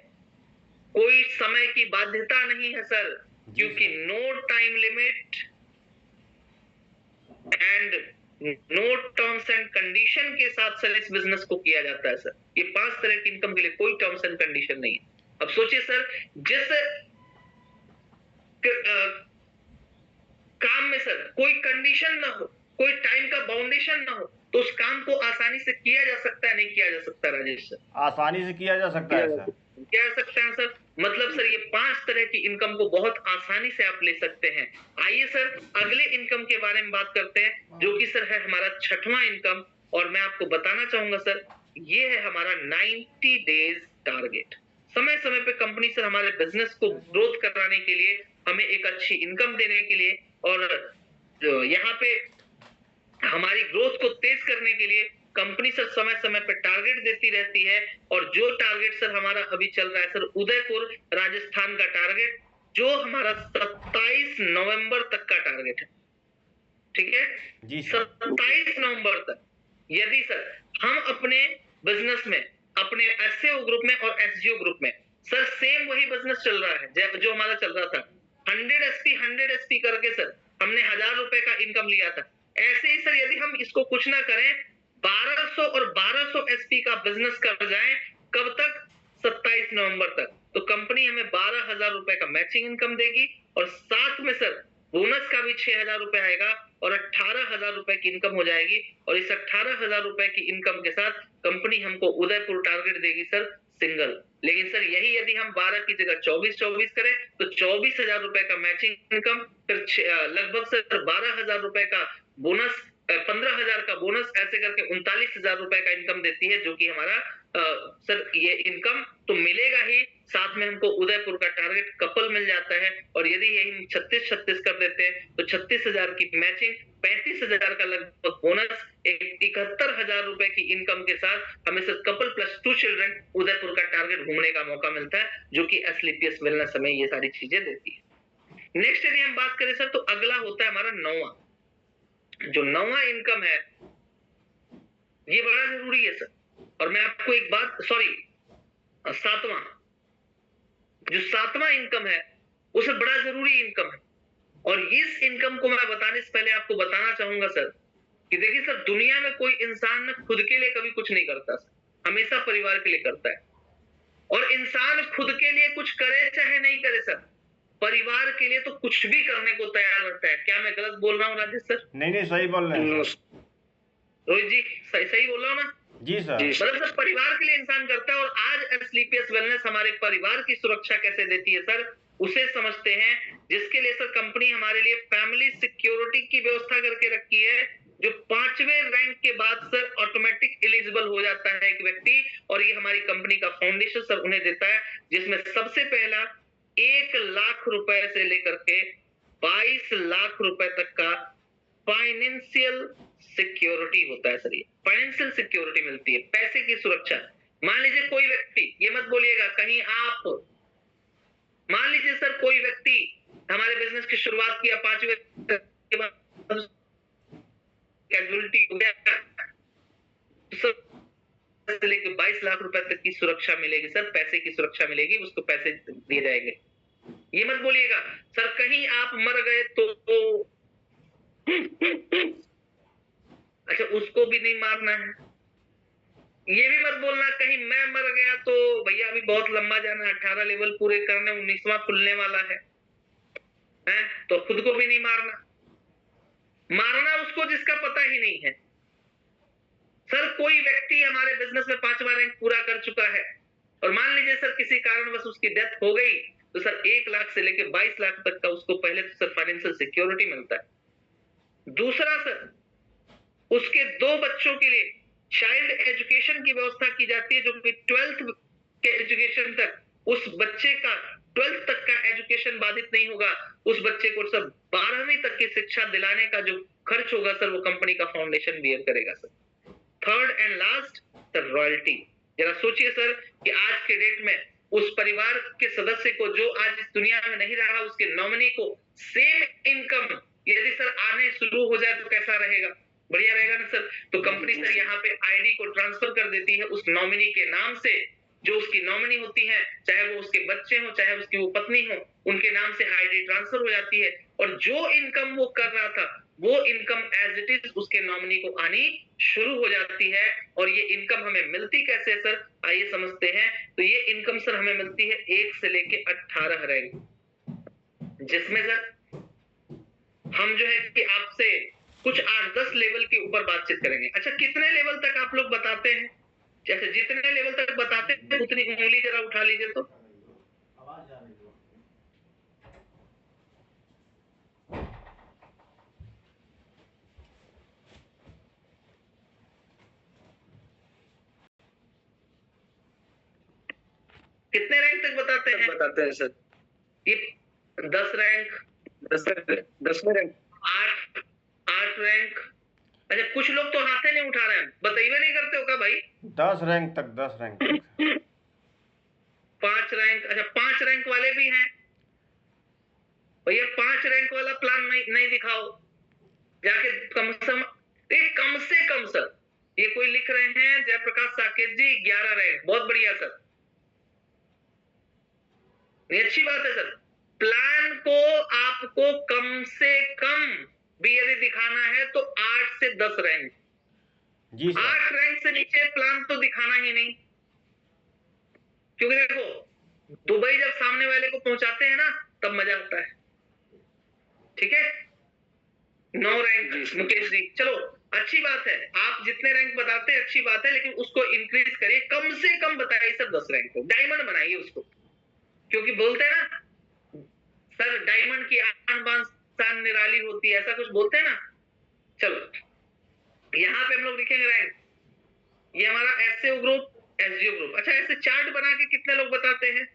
कोई समय की बाध्यता नहीं है सर, क्योंकि no time limit and no terms and condition के साथ सर इस बिजनेस को किया जाता है सर। ये 5 तरह की इनकम के लिए कोई टर्म्स एंड कंडीशन नहीं है। अब सोचिए सर, जिस काम में सर कोई कंडीशन ना हो, कोई टाइम का बाउंडेशन ना हो, तो उस काम को आसानी से किया जा सकता है, नहीं किया जा सकता राजेश सर? आसानी से किया जा सकता है सर। क्या जा सकता है सर? मतलब सर ये 5 तरह की इनकम को बहुत आसानी से आप ले सकते हैं। आइए सर अगले इनकम के बारे में बात करते हैं, जो कि सर है हमारा 6वां इनकम। और मैं आपको बताना चाहूंगा सर, ये है हमारा 90 डेज टारगेट। समय समय पे कंपनी सर हमारे बिजनेस को ग्रोथ कराने के लिए, हमें एक अच्छी इनकम देने के लिए, और यहाँ पे हमारी ग्रोथ को तेज करने के लिए कंपनी सर समय समय पर टारगेट देती रहती है। और जो टारगेट सर हमारा अभी चल रहा है सर, उदयपुर राजस्थान का टारगेट, जो हमारा 27 नवंबर तक का टारगेट है। ठीक है जी सर। 27 नवंबर तक यदि सर हम अपने बिजनेस में, अपने एससीओ ग्रुप में और एसजीओ ग्रुप में सर सेम वही बिजनेस चल रहा है जो हमारा चल रहा था, 100 एसपी करके सर हमने 1000 रुपए का इनकम लिया था। ऐसे ही सर यदि हम इसको कुछ ना करें, 1200 और 1200 एसपी का बिजनेस कर जाए, कब तक? 27 नवंबर तक, तो कंपनी हमें 12,000 रुपए का मैचिंग इनकम देगी, और साथ में सर बोनस का भी 6,000 रुपए आएगा, और 18,000 रुपए की इनकम हो जाएगी। और इस 18,000 रुपए की इनकम के साथ कंपनी हमको उदयपुर टारगेट देगी सर सिंगल। लेकिन सर यही यदि हम 12 की जगह 24 करें, तो 24,000 रुपए का मैचिंग इनकम, फिर लगभग सर 12,000 रुपए का बोनस, 15,000 का बोनस, ऐसे करके 39,000 रुपए का इनकम देती है, जो कि हमारा सर ये इनकम तो मिलेगा ही, साथ में हमको उदयपुर का टारगेट कपल मिल जाता है। और यदि यही 36 कर देते हैं, तो 36,000 की मैचिंग, 35,000 का लगभग बोनस, 71,000 रुपए की इनकम के साथ हमें sir couple plus 2 children Udaipur का टारगेट घूमने का मौका मिलता है, जो कि एसलीपीएस वेलनेस हमें ये सारी चीजें देती है। नेक्स्ट यदि हम बात करें सर, तो अगला होता है हमारा 9वां। जो 9वां इनकम है, ये बड़ा जरूरी है सर। और मैं आपको एक बात, सॉरी 7वां, जो 7वां इनकम है वो सर बड़ा जरूरी इनकम है। और इस इनकम को मैं बताने से पहले आपको बताना चाहूंगा सर, कि देखिए सर, दुनिया में कोई इंसान ना खुद के लिए कभी कुछ नहीं करता सर, हमेशा परिवार के लिए करता है। और इंसान खुद के लिए कुछ करे चाहे नहीं करे सर, परिवार के लिए तो कुछ भी करने को तैयार रहता है। क्या मैं गलत बोल रहा हूँ राजेश सर? नहीं सही बोल रहे हैं रोहित जी, सही बोल रहा हूँ ना? जी सर। मतलब सर परिवार के लिए इंसान करता है। और आज एसलीपीएस वेलनेस हमारे परिवार की सुरक्षा कैसे देती है सर, उसे समझते हैं। जिसके लिए सर कंपनी हमारे लिए फैमिली सिक्योरिटी की व्यवस्था करके रखी है, जो 5वें रैंक के बाद सर ऑटोमेटिक एलिजिबल हो जाता है एक व्यक्ति। और ये हमारी कंपनी का फाउंडेशन सर उन्हें देता है, जिसमें सबसे पहला 1 लाख रुपए से लेकर के 22 लाख रुपए तक का फाइनेंशियल सिक्योरिटी होता है सर, ये फाइनेंशियल सिक्योरिटी मिलती है, पैसे की सुरक्षा। मान लीजिए कोई व्यक्ति, ये मत बोलिएगा कहीं आप, मान लीजिए सर कोई व्यक्ति हमारे बिजनेस की शुरुआत किया 5वें के बाद कैजुअलिटी हो गया, से लेकर 22 लाख रुपए तक की सुरक्षा मिलेगी सर, पैसे की सुरक्षा मिलेगी, उसको पैसे दिए जाएंगे। ये मत बोलिएगा सर कहीं आप मर गए तो अच्छा उसको भी नहीं मारना है। ये भी मत बोलना कहीं मैं मर गया तो भैया अभी बहुत लंबा जाना है, 18 लेवल पूरे करने, 19वां खुलने वाला है, तो खुद को भी नहीं मारना। मारना उसको जिसका पता ही नहीं है। सर कोई व्यक्ति हमारे बिजनेस में 5वां रैंक पूरा कर चुका है और मान लीजिए सर किसी कारणवश उसकी डेथ हो गई तो सर 1 लाख से लेकर 22 लाख तक का उसको पहले तो सर फाइनेंशियल सिक्योरिटी मिलता है। दूसरा सर उसके 2 बच्चों के लिए चाइल्ड एजुकेशन की व्यवस्था की जाती है, जो कि 12th के एजुकेशन तक उस बच्चे का 12th तक का एजुकेशन बाधित नहीं होगा। उस बच्चे को सर 12वीं तक की शिक्षा दिलाने का जो खर्च होगा सर वो कंपनी का फाउंडेशन बियर करेगा sir. Third and last sir royalty. जरा सोचिए सर कि आज के डेट में उस परिवार के सदस्य को जो आज इस दुनिया में नहीं रहा, उसके नॉमिनी को सेम इनकम यदि सर आने शुरू हो जाए तो कैसा रहेगा? बढ़िया रहेगा ना सर। तो कंपनी सर यहाँ पे आईडी को ट्रांसफर कर देती है उस नॉमिनी के नाम से, जो उसकी नॉमिनी होती है, चाहे वो उसके बच्चे हो चाहे उसकी वो पत्नी हो, उनके नाम से आईडी ट्रांसफर हो जाती है और जो इनकम वो कर रहा था वो इनकम एज इट इज उसके नॉमिनी को आनी शुरू हो जाती है। और ये इनकम हमें मिलती कैसे है सर, आइए समझते हैं। तो ये इनकम सर हमें मिलती है 1 से लेके 18 रैंक, जिसमें सर हम जो है कि आपसे कुछ 8-10 लेवल के ऊपर बातचीत करेंगे। अच्छा कितने लेवल तक आप लोग बताते हैं? जैसे जितने लेवल तक बताते हैं उतनी उंगली जरा उठा लीजिए तो। कितने रैंक तक बताते हैं? बताते हैं सर ये 10 रैंक, 10वें रैंक, 8 रैंक। अच्छा कुछ लोग तो हाथे नहीं उठा रहे हैं, बताइए नहीं करते हो क्या भाई? 10 रैंक तक, 10 रैंक तक। 5 रैंक। अच्छा 5 रैंक वाले भी हैं भैया, 5 रैंक वाला प्लान नहीं दिखाओ जाके कम से कम सर। ये कोई लिख रहे हैं जयप्रकाश साकेत जी 11 रैंक, बहुत बढ़िया सर, ये अच्छी बात है सर। प्लान को आपको कम से कम भी यदि दिखाना है तो 8 से 10 रैंक जी सर। 8 रैंक से नीचे प्लान तो दिखाना ही नहीं, क्योंकि देखो दुबई जब सामने वाले को पहुंचाते हैं ना तब मजा आता है। ठीक है 9 रैंक मुकेश जी, चलो अच्छी बात है, आप जितने रैंक बताते हैं अच्छी बात है, लेकिन उसको इंक्रीज करिए, कम से कम बताइए सर 10 रैंक को, डायमंड बनाइए उसको, क्योंकि बोलते हैं ना सर डायमंड की आन बान शान निराली होती है, ऐसा कुछ बोलते हैं ना। चलो यहाँ पे हम लोग लिखेंगे रैंक, ये हमारा एससीओ ग्रुप, एसजीओ ग्रुप। अच्छा ऐसे चार्ट बना के कितने लोग बताते हैं?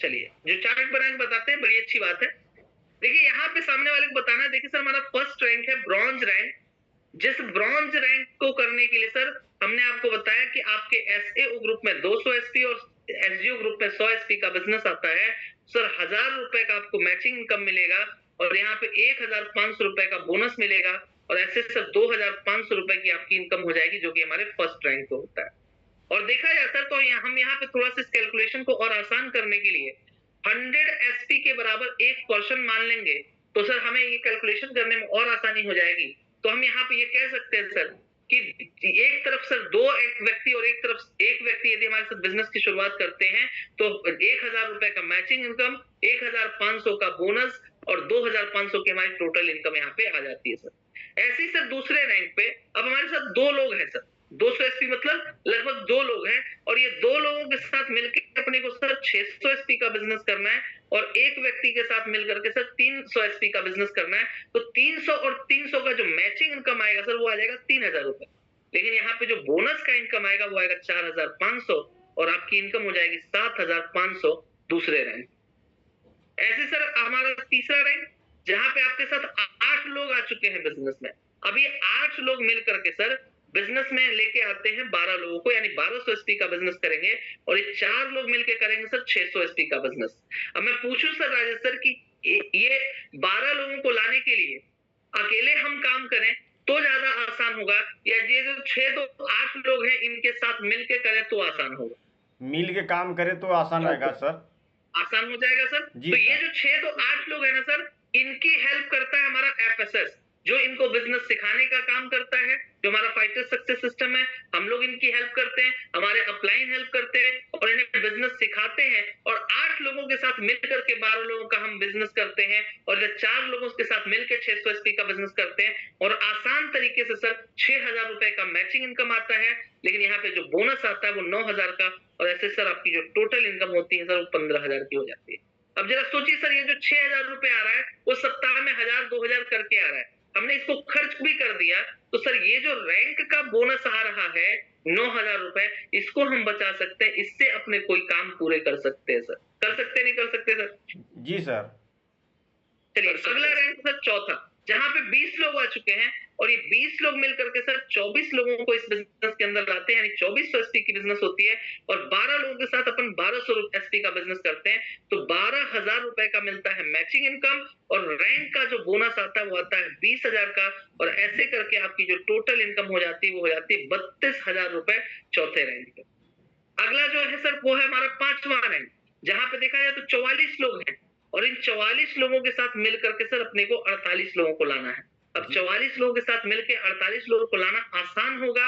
चलिए जो चार्ट बना के बताते हैं बड़ी अच्छी बात है। देखिए यहाँ पे सामने वाले को बताना है, देखिए सर हमारा फर्स्ट रैंक है ब्रॉन्ज रैंक। जिस ब्रॉन्ज रैंक को करने के लिए सर हमने आपको बताया कि आपके एसएओ ग्रुप में 200 एसपी और एसजीओ ग्रुप में 100 एसपी का बिजनेस आता है सर, 1000 रुपए का आपको मैचिंग इनकम मिलेगा और यहाँ पे 1500 रुपए का बोनस मिलेगा और ऐसे सर 2500 रुपए की आपकी इनकम हो जाएगी, जो कि हमारे फर्स्ट रैंक को होता है। और देखा जाए सर तो हम यहाँ पे थोड़ा सा इस कैलकुलेशन को और आसान करने के लिए 100 एसपी के बराबर 1% मान लेंगे तो सर हमें ये कैलकुलेशन करने में और आसानी हो जाएगी। तो हम यहाँ पे ये कह सकते हैं सर कि एक तरफ सर 2 व्यक्ति और एक तरफ एक व्यक्ति यदि हमारे साथ बिजनेस की शुरुआत करते हैं तो 1000 रुपए का मैचिंग इनकम, 1500 का बोनस और 2500 की हमारी टोटल इनकम यहाँ पे आ जाती है सर। ऐसे ही सर दूसरे रैंक पे अब हमारे साथ 2 लोग हैं सर, 200 एसपी मतलब लगभग 2 लोग हैं और ये 2 लोगों के साथ मिलकर अपने को सर 600 एसपी का बिजनेस करना है और एक व्यक्ति के साथ मिलकर के सर 300 एसपी का बिजनेस करना है। तो 300 और 300 का जो मैचिंग इनकम आएगा सर वो आ जाएगा 3000 रुपए, लेकिन यहाँ पे जो बोनस का इनकम आएगा वो आएगा 4500 और आपकी इनकम हो जाएगी 7,500 दूसरे रैंक। ऐसे सर हमारा तीसरा रैंक जहां पे आपके साथ 8 लोग आ चुके हैं बिजनेस में। अब ये 8 लोग मिल करके सर बिजनेस में लेके आते हैं 12 लोगों को, यानी 1200 एसपी का बिजनेस करेंगे और ये 4 लोग मिलके करेंगे सर 600 एसपी का बिजनेस। अब मैं पूछूं सर राजेश सर कि ये 12 लोगों को लाने के लिए अकेले हम काम करें तो ज्यादा आसान होगा, या ये जो 6 तो 8 लोग हैं इनके साथ मिलके करें तो आसान होगा? मिल के काम करे तो आसान रहेगा सर। आसान हो जाएगा सर। जी तो ये सर। जो 6 तो 8 लोग हैं ना सर, इनकी हेल्प करता है हमारा एफएसएस, जो इनको बिजनेस सिखाने का काम करता है, जो हमारा फाइटर सक्सेस सिस्टम है। हम लोग इनकी हेल्प करते हैं, हमारे अपलाइन हेल्प करते हैं और इन्हें बिजनेस सिखाते हैं। और 8 लोगों के साथ मिलकर के 12 लोगों का हम बिजनेस करते हैं और जब 4 लोगों के साथ मिलकर 600 एसपी का बिजनेस करते हैं और आसान तरीके से सर 6,000 रुपए का मैचिंग इनकम आता है। लेकिन यहाँ पे जो बोनस आता है वो 9,000 का, और ऐसे सर आपकी जो टोटल इनकम होती है सर वो 15,000 की हो जाती है। अब जरा सोचिए सर, ये जो 6,000 रुपए आ रहा है वो सप्ताह में 1,000-2,000 करके आ रहा है, हमने इसको खर्च भी कर दिया, तो सर ये जो रैंक का बोनस आ रहा है 9,000 रुपए, इसको हम बचा सकते हैं, इससे अपने कोई काम पूरे कर सकते हैं सर। कर सकते नहीं कर सकते सर? जी सर। चलिए अगला रैंक सर चौथा, जहां पे 20 लोग आ चुके हैं और ये 20 लोग मिलकर के सर 24 लोगों को इस बिजनेस के अंदर लाते हैं, यानी 2400 एसपी की बिजनेस होती है और 12 लोगों के साथ अपन 1200 एसपी का बिजनेस करते हैं, तो 12,000 रुपए का मिलता है मैचिंग इनकम और रैंक का जो बोनस आता है वो आता है 20,000 का, और ऐसे करके आपकी जो टोटल इनकम हो जाती है वो हो जाती है 32,000 रुपए चौथे रैंक पे। अगला जो है सर वो है हमारा 5वां रैंक, जहां पे देखा जाए तो 44 लोग हैं और इन 44 लोगों के साथ मिलकर के सर अपने को 48 लोगों को लाना है। अब 44 लोगों के साथ मिलकर 48 लोगों को लाना आसान होगा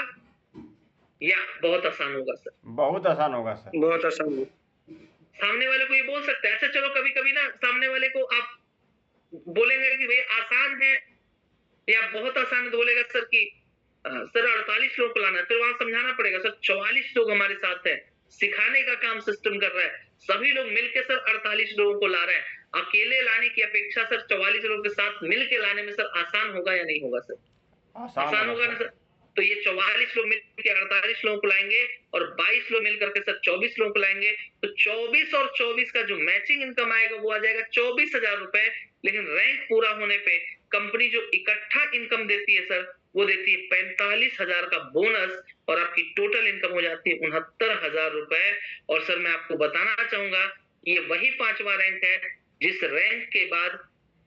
या बहुत आसान होगा सर? बहुत आसान होगा सर। बहुत आसान होगा। सामने वाले को ये बोल सकते हैं, अच्छा चलो कभी कभी ना सामने वाले को आप बोलेंगे कि भाई आसान है या बहुत आसान है, तो बोलेगा सर कि सर 48 लोगों को लाना है। फिर वहां समझाना पड़ेगा सर 44 लोग हमारे साथ है, सिखाने का काम सिस्टम कर रहा है, सभी लोग मिलके सर 48 लोगों को ला रहे हैं। अकेले लाने की अपेक्षा सर 44 लोगों के साथ मिलके लाने में सर आसान होगा या नहीं होगा सर? आसान होगा ना सर। तो ये 44 लोग मिलकर 48 लोगों को लाएंगे और 22 लोग मिलकर के सर 24 लोगों को लाएंगे, तो 24 और 24 का जो मैचिंग इनकम आएगा वो आ जाएगा 24,000 रुपए। लेकिन रैंक पूरा होने पे कंपनी जो इकट्ठा इनकम देती है सर वो देती है 45,000 का बोनस और आपकी टोटल इनकम हो जाती है 69,000 रुपए। और सर मैं आपको बताना चाहूंगा ये वही 5वां रैंक है जिस रैंक के बाद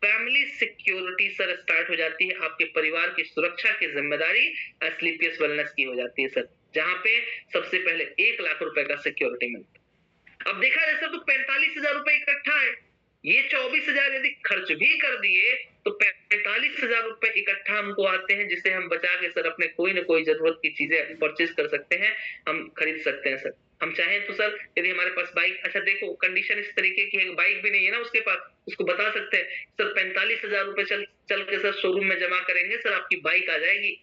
फैमिली सिक्योरिटी सर स्टार्ट हो जाती है, आपके परिवार की सुरक्षा की जिम्मेदारी एसलीपीएस वेलनेस की हो जाती है सर, जहां पे सबसे पहले 1 लाख रुपए का सिक्योरिटी मिलता है। अब देखा जाए सर तो 45,000 रुपए इकट्ठा है, ये 24,000 यदि खर्च भी कर दिए तो 45,000 रुपए इकट्ठा हमको आते हैं, जिसे हम बचा के सर अपने कोई ना कोई जरूरत की चीजें परचेज कर सकते हैं, हम खरीद सकते हैं सर। हम चाहें तो सर यदि हमारे पास बाइक, अच्छा देखो कंडीशन इस तरीके की है, बाइक भी नहीं है ना उसके पास, उसको बता सकते हैं सर 45,000 रुपए चल के सर शोरूम में जमा करेंगे सर आपकी बाइक आ जाएगी।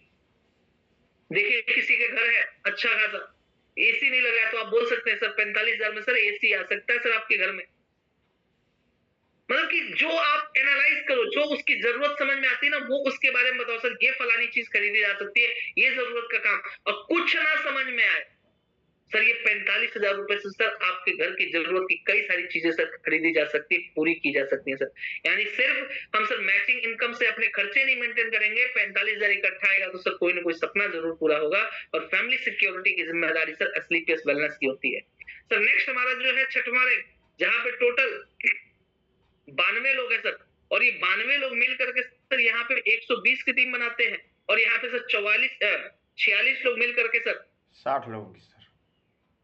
देखिए किसी के घर है अच्छा खासा एसी नहीं लगा है तो आप बोल सकते हैं सर 45,000 में सर एसी आ सकता है सर आपके घर में। मतलब कि जो आप एनालाइज करो, जो उसकी जरूरत समझ में आती है ना वो उसके बारे में बताओ सर ये फलानी चीज खरीदी जा सकती है, ये जरूरत का काम, और कुछ ना समझ में आए सर ये 45,000 रुपए से सर आपके घर की जरूरत की कई सारी चीजें सर खरीदी जा सकती है, पूरी की जा सकती है सर। यानी सिर्फ हम सर मैचिंग इनकम से अपने खर्चे नहीं मेंटेन करेंगे, 45,000 इकट्ठा आएगा तो सर कोई ना कोई सपना जरूर पूरा होगा और फैमिली सिक्योरिटी की जिम्मेदारी सर एसलीपीएस वेलनेस की होती है। सर नेक्स्ट हमारा जो है 6वां रैंक, जहां पे टोटल 92 लोग हैं सर, और ये 92 लोग मिल करके सर यहाँ पे 120 की टीम बनाते हैं और यहाँ पे सर 46 लोग मिल करके सर 60 लोगों की सर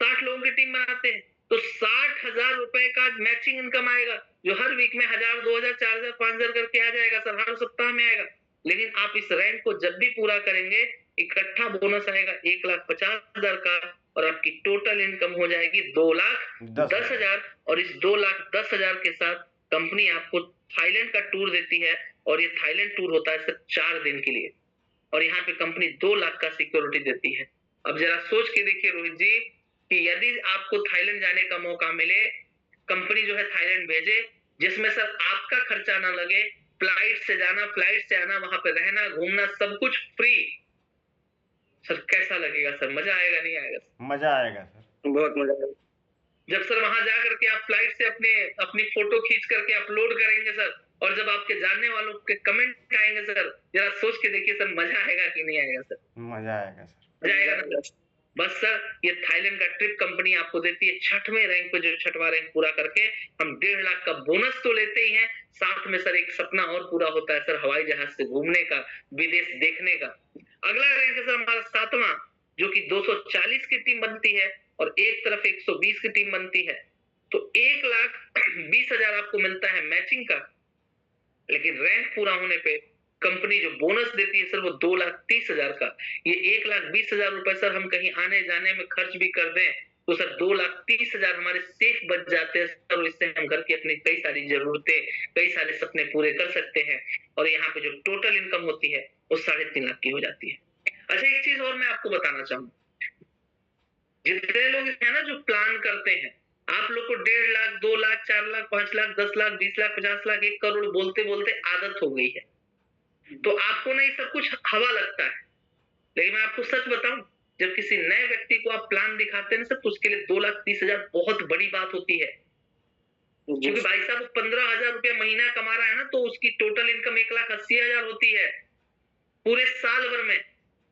60 लोगों की टीम बनाते हैं, तो 60,000 रुपए का मैचिंग इनकम आएगा जो हर वीक में 1,000, 2,000, 4,000, 5,000 करके आ जाएगा सर, हर सप्ताह में आएगा। लेकिन आप इस रैंक को जब भी पूरा करेंगे इकट्ठा बोनस आएगा 1,50,000 का और आपकी टोटल इनकम हो जाएगी 2,10,000 और इस 2,10,000 के साथ कंपनी आपको थाईलैंड का टूर देती है और ये थाईलैंड टूर होता है सिर्फ 4 दिन के लिए और यहाँ पे कंपनी 2 लाख का सिक्योरिटी देती है। अब जरा सोच के देखिए रोहित जी कि यदि आपको थाईलैंड जाने का मौका मिले, कंपनी जो है थाईलैंड भेजे जिसमें सर आपका खर्चा ना लगे, फ्लाइट से जाना फ्लाइट से आना, वहां पे रहना घूमना सब कुछ फ्री, सर कैसा लगेगा सर? मजा आएगा नहीं आएगा? मजा आएगा सर। बहुत मजा आया। जब सर वहां जा करके आप फ्लाइट से अपनी फोटो खींच करके अपलोड करेंगे सर, और जब आपके जानने वालों के कमेंट आएंगे सर, जरा सोच के देखिए सर, मजा आएगा कि नहीं आएगा सर? मजा आएगा सर। मजा आएगा ना सर? बस सर, ये थाईलैंड का ट्रिप कंपनी आपको देती है 6वें रैंक पे, जो 6वां रैंक पूरा करके हम 1.5 लाख का बोनस तो लेते ही हैं, साथ में सर एक सपना और पूरा होता है सर, हवाई जहाज से घूमने का, विदेश देखने का। अगला रैंक है सर हमारा 7वां, जो कि 240 की टीम बनती है और एक तरफ 120 की टीम बनती है। तो 1,20,000 आपको मिलता है मैचिंग का, लेकिन रैंक पूरा होने पे कंपनी जो बोनस देती है सर वो 2,30,000 का। ये 1,20,000 रुपए सर हम कहीं आने जाने में खर्च भी कर दें तो सर 2,30,000 हमारे सेफ बच जाते हैं सर, और इससे हम घर की अपनी कई सारी जरूरतें, कई सारे सपने पूरे कर सकते हैं। और यहाँ पे जो टोटल इनकम होती है वो 3.5 लाख की हो जाती है। अच्छा, एक चीज और मैं आपको बताना चाहूँ, जितने लोग है ना जो प्लान करते हैं, आप लोग को 1.5 लाख, 2 लाख, 4 लाख, 5 लाख, 10 लाख, 20 लाख, 50 लाख, 1 करोड़ बोलते बोलते आदत हो गई है, तो आपको ना ये सब कुछ हवा लगता है। लेकिन मैं आपको सच बताऊं, जब किसी नए व्यक्ति को आप प्लान दिखाते हैं ना सर, तो उसके लिए 2,30,000 बहुत बड़ी बात होती है। क्योंकि भाई साहब 15,000 रुपया महीना कमा रहा है ना, तो उसकी टोटल इनकम 1,80,000 होती है पूरे साल भर में,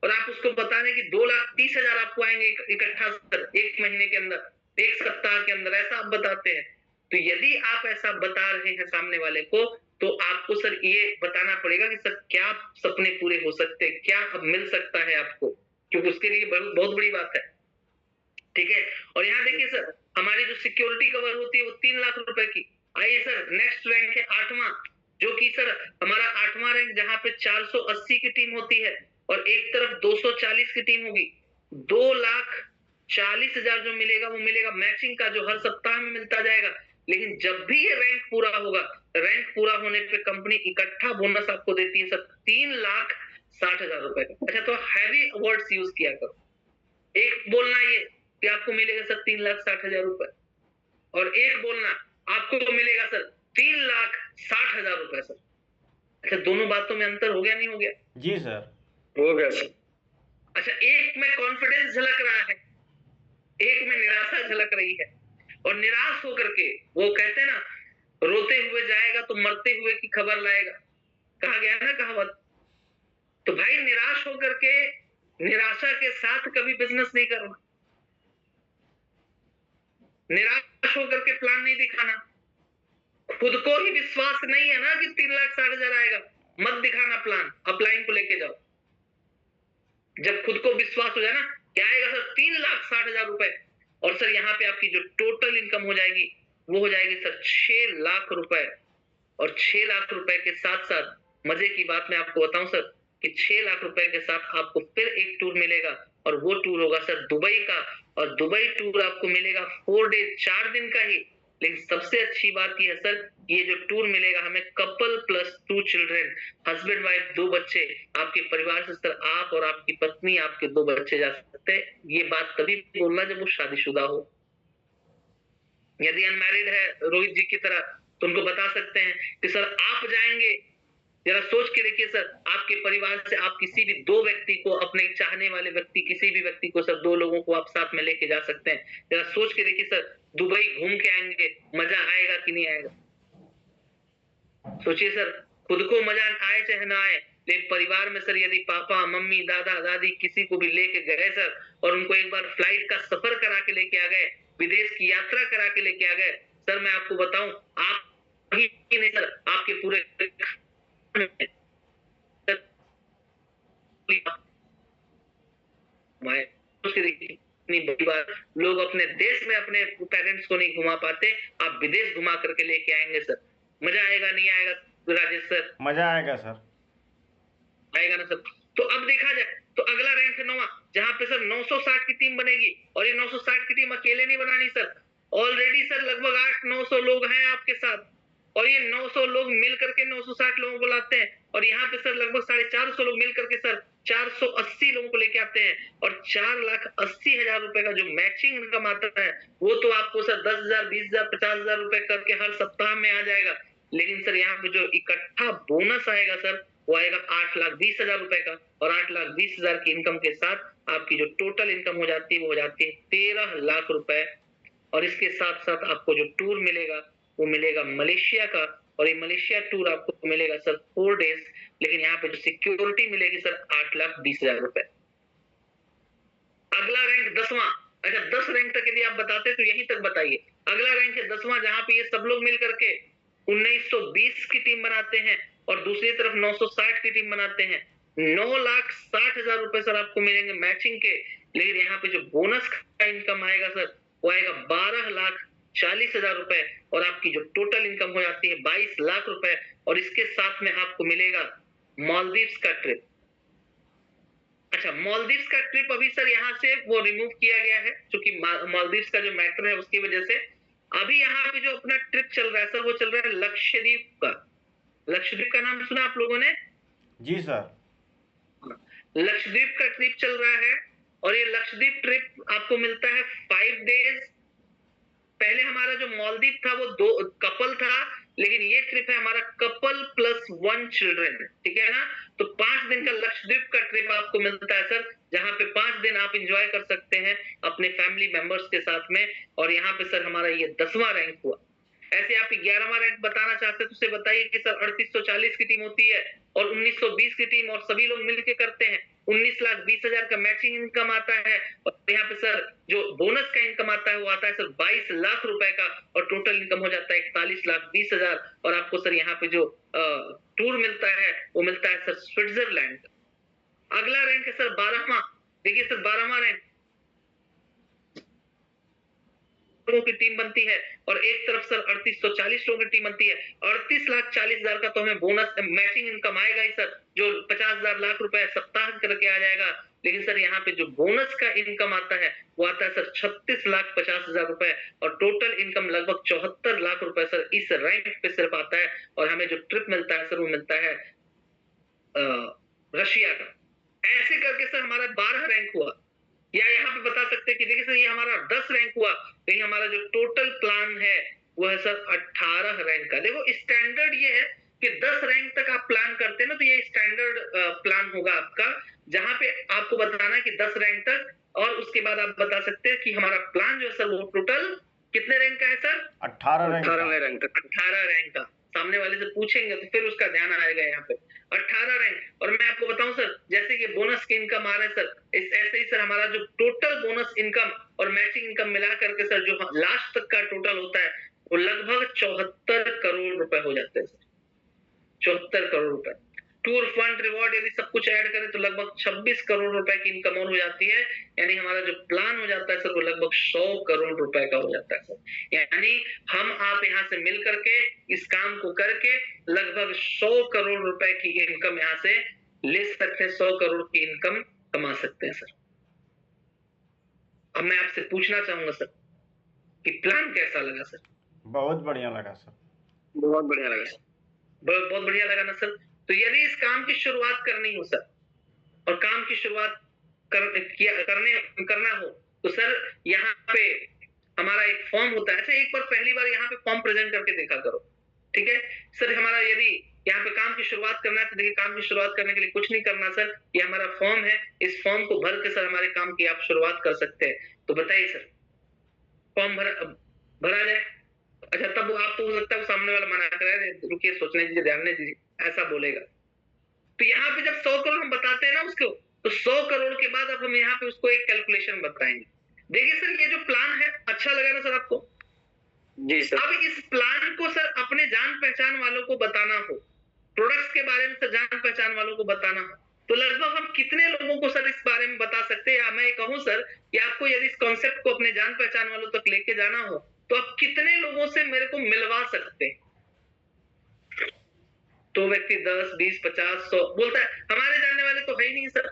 और आप उसको बता रहे कि 2,30,000 आपको आएंगे इकट्ठा सर, एक महीने के अंदर, एक सप्ताह के अंदर, ऐसा आप बताते हैं। तो यदि आप ऐसा बता रहे हैं सामने वाले को, तो आपको सर ये बताना पड़ेगा कि सर क्या सपने पूरे हो सकते हैं, क्या अब मिल सकता है आपको, क्योंकि उसके लिए बहुत बड़ी बात है। ठीक है, और यहाँ देखिए सर, हमारी जो सिक्योरिटी कवर होती है वो 3 लाख रुपए की। आइए सर, नेक्स्ट रैंक है 8वां, जो कि सर हमारा 8वां रैंक, जहां पे 480 की टीम होती है और एक तरफ 240 की टीम होगी। 2,40,000 जो मिलेगा वो मिलेगा मैचिंग का, जो हर सप्ताह में मिलता जाएगा। लेकिन जब भी ये रैंक पूरा होगा, रैंक पूरा होने पे कंपनी इकट्ठा बोनस आपको देती है सर 3,60,000 रुपए का। अच्छा, तो हैवी वर्ड्स यूज किया करो। एक बोलना ये कि आपको मिलेगा सर 3,60,000 रुपए, और एक बोलना आपको मिलेगा सर 3,60,000 रुपए सर। अच्छा, दोनों बातों में अंतर हो गया नहीं हो गया? जी सर। हो गया सर। अच्छा, एक में कॉन्फिडेंस झलक रहा है, एक में निराशा झलक रही है, और निराश होकर के वो कहते हैं ना, रोते हुए जाएगा तो मरते हुए की खबर लाएगा, कहा गया ना कहावत। तो भाई निराश होकर के, निराशा के साथ कभी बिजनेस नहीं करना, निराश होकर के प्लान नहीं दिखाना। खुद को ही विश्वास नहीं है ना कि 3,60,000 आएगा, मत दिखाना प्लान, अपलाइन को लेके जाओ। जब खुद को विश्वास हो जाए ना क्या आएगा सर 3,60,000 रुपए, और सर यहाँ पे आपकी जो टोटल इनकम हो जाएगी वो हो जाएगी सर 6 लाख रुपए। और 6 लाख रुपए के साथ साथ मजे की बात मैं आपको बताऊं सर, कि 6 लाख रुपए के साथ आपको फिर एक टूर मिलेगा, और वो टूर होगा सर दुबई का, और दुबई टूर आपको मिलेगा 4 डे 4 दिन का ही। लेकिन सबसे अच्छी बात यह है सर, ये जो टूर मिलेगा हमें couple plus 2 children, husband wife 2 बच्चे, आपके परिवार से सर आप और आपकी पत्नी, आपके 2 बच्चे जा सकते हैं। ये बात तभी बोलना जब वो शादीशुदा हो। यदि अनमैरिड है रोहित जी की तरह, तो उनको बता सकते हैं कि सर आप जाएंगे, जरा सोच के देखिए सर, आपके परिवार से आप किसी भी 2 व्यक्ति को, अपने चाहने वाले व्यक्ति, किसी भी व्यक्ति को सर, 2 लोगों को आप साथ में लेके जा सकते हैं। जरा सोच के देखिए सर, दुबई घूम के आएंगे, मजा आएगा कि नहीं आएगा? सोचिए सर, खुद को मजा आए चाहे ना आए, लेकिन परिवार में सर यदि पापा मम्मी दादा दादी किसी को भी लेके गए सर, और उनको एक बार फ्लाइट का सफर करा के लेके आ गए, विदेश की यात्रा करा के लेके आ गए सर, मैं आपको बताऊं, आप ही नहीं सर, आपके पूरे इतनी बड़ी बात, लोग अपने देश में अपने पेरेंट्स को नहीं घुमा पाते, आप विदेश घुमा करके लेके आएंगे सर, मजा आएगा नहीं आएगा राजेश सर? मजा आएगा सर। आएगा ना सर? तो अब देखा जाए तो अगला रैंक है 9वां, जहां पे सर 960 की टीम बनेगी, और ये 960 की टीम अकेले नहीं बनानी सर, ऑलरेडी सर लगभग 800-900 लोग हैं आपके साथ, और ये 900 लोग मिल करके 960 लोगों को लाते हैं, और यहाँ पे सर लगभग 450 लोग मिल करके सर 480 लोगों को लेके आते हैं, और 4,80,000 रुपए का जो मैचिंग इनकम आता है वो तो आपको सर 10,000, 20,000, 50,000 रुपए करके हर सप्ताह में आ जाएगा। लेकिन सर यहाँ पे जो इकट्ठा बोनस आएगा सर, वो आएगा 8,20,000 रुपए का, और 8,20,000 की इनकम के साथ आपकी जो टोटल इनकम हो जाती है वो हो जाती है 13 लाख रुपए। और इसके साथ साथ आपको जो टूर मिलेगा वो मिलेगा मलेशिया का, और ये मलेशिया टूर आपको मिलेगा सर 4 डेज, लेकिन यहाँ पे जो सिक्योरिटी मिलेगी सर 8,20,000 रुपए। अगला रैंक 10वां। अच्छा, 10 रैंक तक यदि आप बताते तो यहीं तक बताइए। अगला रैंक है 10वां, जहां पे ये सब लोग मिल करके 1920 की टीम बनाते हैं और दूसरी तरफ 960 की टीम बनाते हैं। 9,60,000 रुपए सर आपको मिलेंगे मैचिंग के, लेकिन यहाँ पे जो बोनस का इनकम आएगा सर वो आएगा 12,40,000 रुपए, और आपकी जो टोटल इनकम हो जाती है 22 लाख रुपए, और इसके साथ में आपको मिलेगा मालदीव्स का ट्रिप। अच्छा, मालदीव्स का ट्रिप अभी सर यहाँ से वो रिमूव किया गया है, क्योंकि मालदीव्स का जो मैटर है उसकी वजह से अभी यहाँ पे जो अपना ट्रिप चल रहा है सर वो चल रहा है लक्षद्वीप का। लक्षद्वीप का नाम सुना आप लोगों ने? जी सर। लक्षद्वीप का ट्रिप चल रहा है, और ये लक्षद्वीप ट्रिप आपको मिलता है 5 डेज। पहले हमारा जो मालदीव था वो 2 कपल था, लेकिन ये ट्रिप है हमारा कपल प्लस 1 चिल्ड्रन, ठीक है ना? तो 5 दिन का लक्षद्वीप का ट्रिप आपको मिलता है सर, जहां पे 5 दिन आप एंजॉय कर सकते हैं अपने फैमिली मेंबर्स के साथ में। और यहाँ पे सर हमारा ये 10वां रैंक हुआ। ऐसे आप 11वां रैंक बताना चाहते हैं तो उसे बताइए कि सर 3840 की टीम होती है और 1920 की टीम, और सभी लोग मिलके करते हैं। 19,20,000 का मैचिंग इनकम आता है, और यहाँ पे सर जो बोनस का इनकम आता है वो आता है सर 22 लाख रुपए का, और टोटल इनकम हो जाता है 41,20,000। और आपको सर यहाँ पे जो टूर मिलता है वो मिलता है सर स्विट्जरलैंड का। अगला रैंक है सर 12वां। देखिए सर 12वां रैंक लोगों की टीम बनती है, और एक तरफ सर 3840 लोगों की टीम बनती है। 38,40,000 का तो हमें बोनस मैचिंग इनकम आएगा ही सर, जो 50,000 लाख रुपए सप्ताह करके आ जाएगा। लेकिन सर यहाँ पे जो बोनस का इनकम आता है वो आता है सर 36,50,000 रुपए, और टोटल इनकम लगभग 74 लाख रुपए सर इस रैंक पे सिर्फ आता है। और हमें जो ट्रिप मिलता है सर वो मिलता है रशिया का। ऐसे करके सर हमारा 12 रैंक हुआ। या यहाँ पे बता सकते हैं कि देखिए सर ये हमारा 10 रैंक हुआ, लेकिन हमारा जो टोटल प्लान है वो है सर 18 रैंक का। देखो स्टैंडर्ड ये है कि 10 रैंक तक आप प्लान करते हैं ना, तो ये स्टैंडर्ड प्लान होगा आपका, जहां पे आपको बताना है कि 10 रैंक तक, और उसके बाद आप बता सकते हैं कि हमारा प्लान जो है सर वो टोटल कितने रैंक का है सर? 18 रैंक का। 18वें रैंक तक। 18 रैंक का। सामने वाले से पूछेंगे तो फिर उसका ध्यान आएगा यहाँ पे 18 रैंक। और मैं आपको बताऊं सर, जैसे कि बोनस के इनकम आ रहा है सर, ऐसे ही सर हमारा जो टोटल बोनस इनकम और मैचिंग इनकम मिला करके सर जो लास्ट तक का टोटल होता है वो लगभग 74 करोड़ रुपए हो जाते हैं सर। 74 करोड़ रुपए। टूर फंड रिवॉर्ड यदि सब कुछ ऐड करें तो लगभग 26 करोड़ रुपए की इनकम और हो जाती है। यानी हमारा जो प्लान हो जाता है सर वो लगभग 100 करोड़ रुपए का हो जाता है सर। यानी हम आप यहाँ से मिल करके इस काम को करके लगभग 100 करोड़ रुपए की इनकम यहाँ से ले सकते हैं, 100 करोड़ की इनकम कमा सकते हैं सर। अब मैं आपसे पूछना चाहूंगा सर कि प्लान कैसा लगा सर? बहुत बढ़िया लगा सर। बहुत बढ़िया लगा सर। बहुत बढ़िया लगा ना सर। तो यदि इस काम की शुरुआत करनी हो सर, और काम की शुरुआत करना हो तो सर यहाँ पे हमारा एक फॉर्म होता है। अच्छा, एक बार पहली बार यहाँ पे फॉर्म प्रेजेंट करके देखा करो, ठीक है सर? हमारा यदि यहाँ पे काम की शुरुआत करना है तो देखिए, काम की शुरुआत करने के लिए कुछ नहीं करना सर, ये हमारा फॉर्म है, इस फॉर्म को भर के सर हमारे काम की आप शुरुआत कर सकते हैं। तो बताइए सर, फॉर्म भरा जाए? अच्छा, तब आपको हो सकता है सामने वाला मना करे, रुकिए सोचने दीजिए, ध्यान दीजिए, ऐसा बोलेगा। तो यहाँ पे जब 100 करोड़ हम बताते हैं ना उसको, तो 100 करोड़ के बाद अब हम यहाँ पे उसको एक कैलकुलेशन बताएंगे। देखिए सर, ये जो प्लान है अच्छा लगा ना सर आपको? जी सर। अब इस प्लान को सर अपने जान पहचान वालों को बताना हो, प्रोडक्ट्स के बारे में सर जान पहचान वालों को बताना हो, तो लगभग हम कितने लोगों को सर इस बारे में बता सकते हैं? या मैं कहूँ सर कि आपको यदि इस कॉन्सेप्ट को अपने जान पहचान वालों तक लेके जाना हो तो आप कितने लोगों से मेरे को मिलवा सकते हैं? तो व्यक्ति 10, 20, 50, 100 बोलता है, हमारे जानने वाले तो है ही नहीं सर।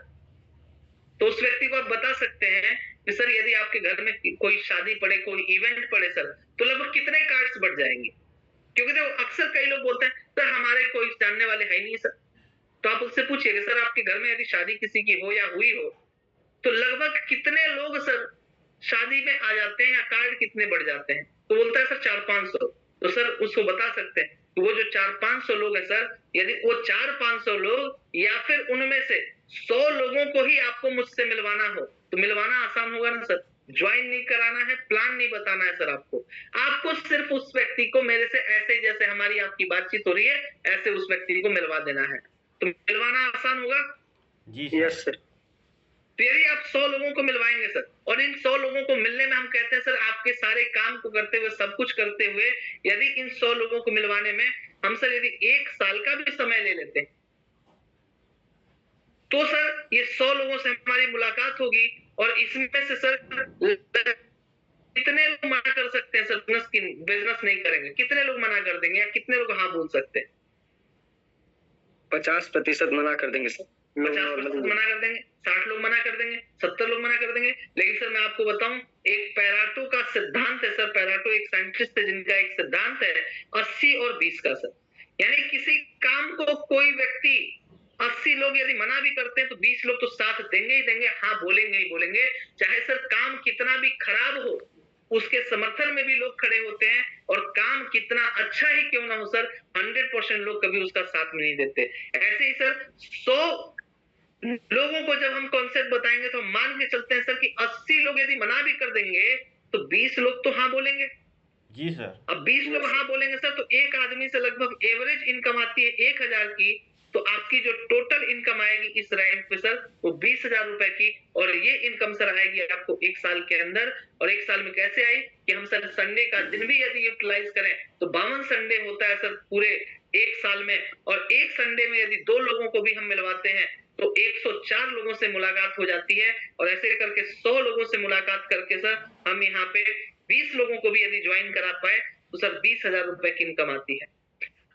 तो उस व्यक्ति को आप बता सकते हैं कि सर यदि आपके घर में कोई शादी पड़े, कोई इवेंट पड़े सर, तो लगभग कितने कार्ड्स बढ़ जाएंगे? क्योंकि देखो अक्सर कई लोग बोलते हैं सर हमारे कोई जानने वाले है ही नहीं सर। तो आप उससे पूछिए कि सर आपके घर में यदि शादी किसी की हो या हुई हो तो लगभग कितने लोग सर शादी में आ जाते हैं, या कार्ड कितने बढ़ जाते हैं? तो बोलता है सर 400-500। तो सर उसको बता सकते हैं तो वो जो 400-500 लोग हैं सर, यदि वो 400-500 लोग या फिर उनमें से 100 लोगों को ही आपको मुझसे मिलवाना हो, तो मिलवाना आसान होगा ना सर। ज्वाइन नहीं कराना है, प्लान नहीं बताना है सर आपको। आपको सिर्फ उस व्यक्ति को मेरे से ऐसे जैसे हमारी आपकी बातचीत हो रही है, ऐसे उस व्यक्ति को मिलवा देना है। तो मिलवाना आसान होगा? जी सर। Yes sir. तो यदि आप 100 लोगों को मिलवाएंगे सर, और इन 100 लोगों को मिलने में हम कहते हैं सर आपके सारे काम को करते हुए, सब कुछ करते हुए, यदि इन 100 लोगों को मिलवाने में हम सर यदि 1 साल का भी समय ले लेते हैं, तो सर ये 100 लोगों से हमारी मुलाकात होगी और इसमें से सर कितने लोग मना कर सकते हैं सर बिजनेस नहीं करेंगे? कितने लोग मना कर देंगे या कितने लोग हाँ बोल सकते हैं? 50% मना कर देंगे सर। 50% मना कर देंगे, 60 लोग मना कर देंगे, 70 लोग मना कर देंगे। लेकिन सर मैं आपको बताऊं, एक पैराटो का सिद्धांत है सर, पैराटो एक साइंटिस्ट है जिनका एक सिद्धांत है 80 और 20 का सर। यानी किसी काम को कोई व्यक्ति 80 लोग यदि मना भी करते हैं तो 20 लोग तो साथ देंगे ही देंगे, हाँ बोलेंगे ही बोलेंगे। चाहे सर काम कितना भी खराब हो, उसके समर्थन में भी लोग खड़े होते हैं, और काम कितना अच्छा ही क्यों ना हो सर, 100% लोग कभी उसका साथ में नहीं देते। ऐसे ही सर 100 लोगों को जब हम कॉन्सेप्ट बताएंगे तो हम मान के चलते हैं सर कि 80 लोग यदि मना भी कर देंगे तो 20 लोग तो हाँ बोलेंगे। जी सर। अब 20 लोग हाँ बोलेंगे सर, तो एक आदमी से लगभग एवरेज इनकम आती है 1000 की, तो आपकी जो टोटल इनकम आएगी इस रैंक पे सर वो 20,000 रुपए की, और ये इनकम सर आएगी आपको 1 साल के अंदर। और 1 साल में कैसे आई कि हम सर संडे का दिन भी यदि यूटिलाइज करें तो 52 संडे होता है सर पूरे 1 साल में, और एक संडे में यदि 2 लोगों को भी हम मिलवाते हैं तो 104 लोगों से मुलाकात हो जाती है। और ऐसे करके 100 लोगों से मुलाकात करके सर हम यहाँ पे 20 लोगों को भी यदि ज्वाइन करा पाए तो सर 20,000 रुपए की इनकम आती है।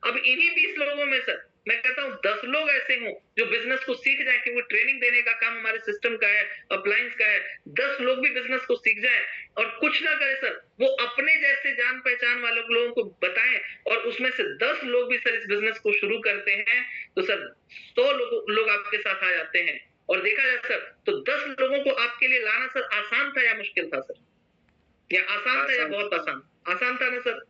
अब इन्हीं 20 लोगों में सर मैं कहता हूं 10 लोग ऐसे हों जो बिजनेस को सीख जाए, कि वो ट्रेनिंग देने का काम हमारे सिस्टम का है, अप्लायंस का है। 10 लोग भी बिजनेस को सीख जाए और कुछ ना करे सर, वो अपने जैसे जान पहचान वाले लोगों को बताएं, और उसमें से 10 लोग भी सर इस बिजनेस को शुरू करते हैं, तो सर 100 लोग आपके साथ आ जाते हैं। और देखा जाए सर तो 10 लोगों को आपके लिए लाना सर आसान था या मुश्किल था सर? या आसान था या बहुत आसान? आसान था ना सर।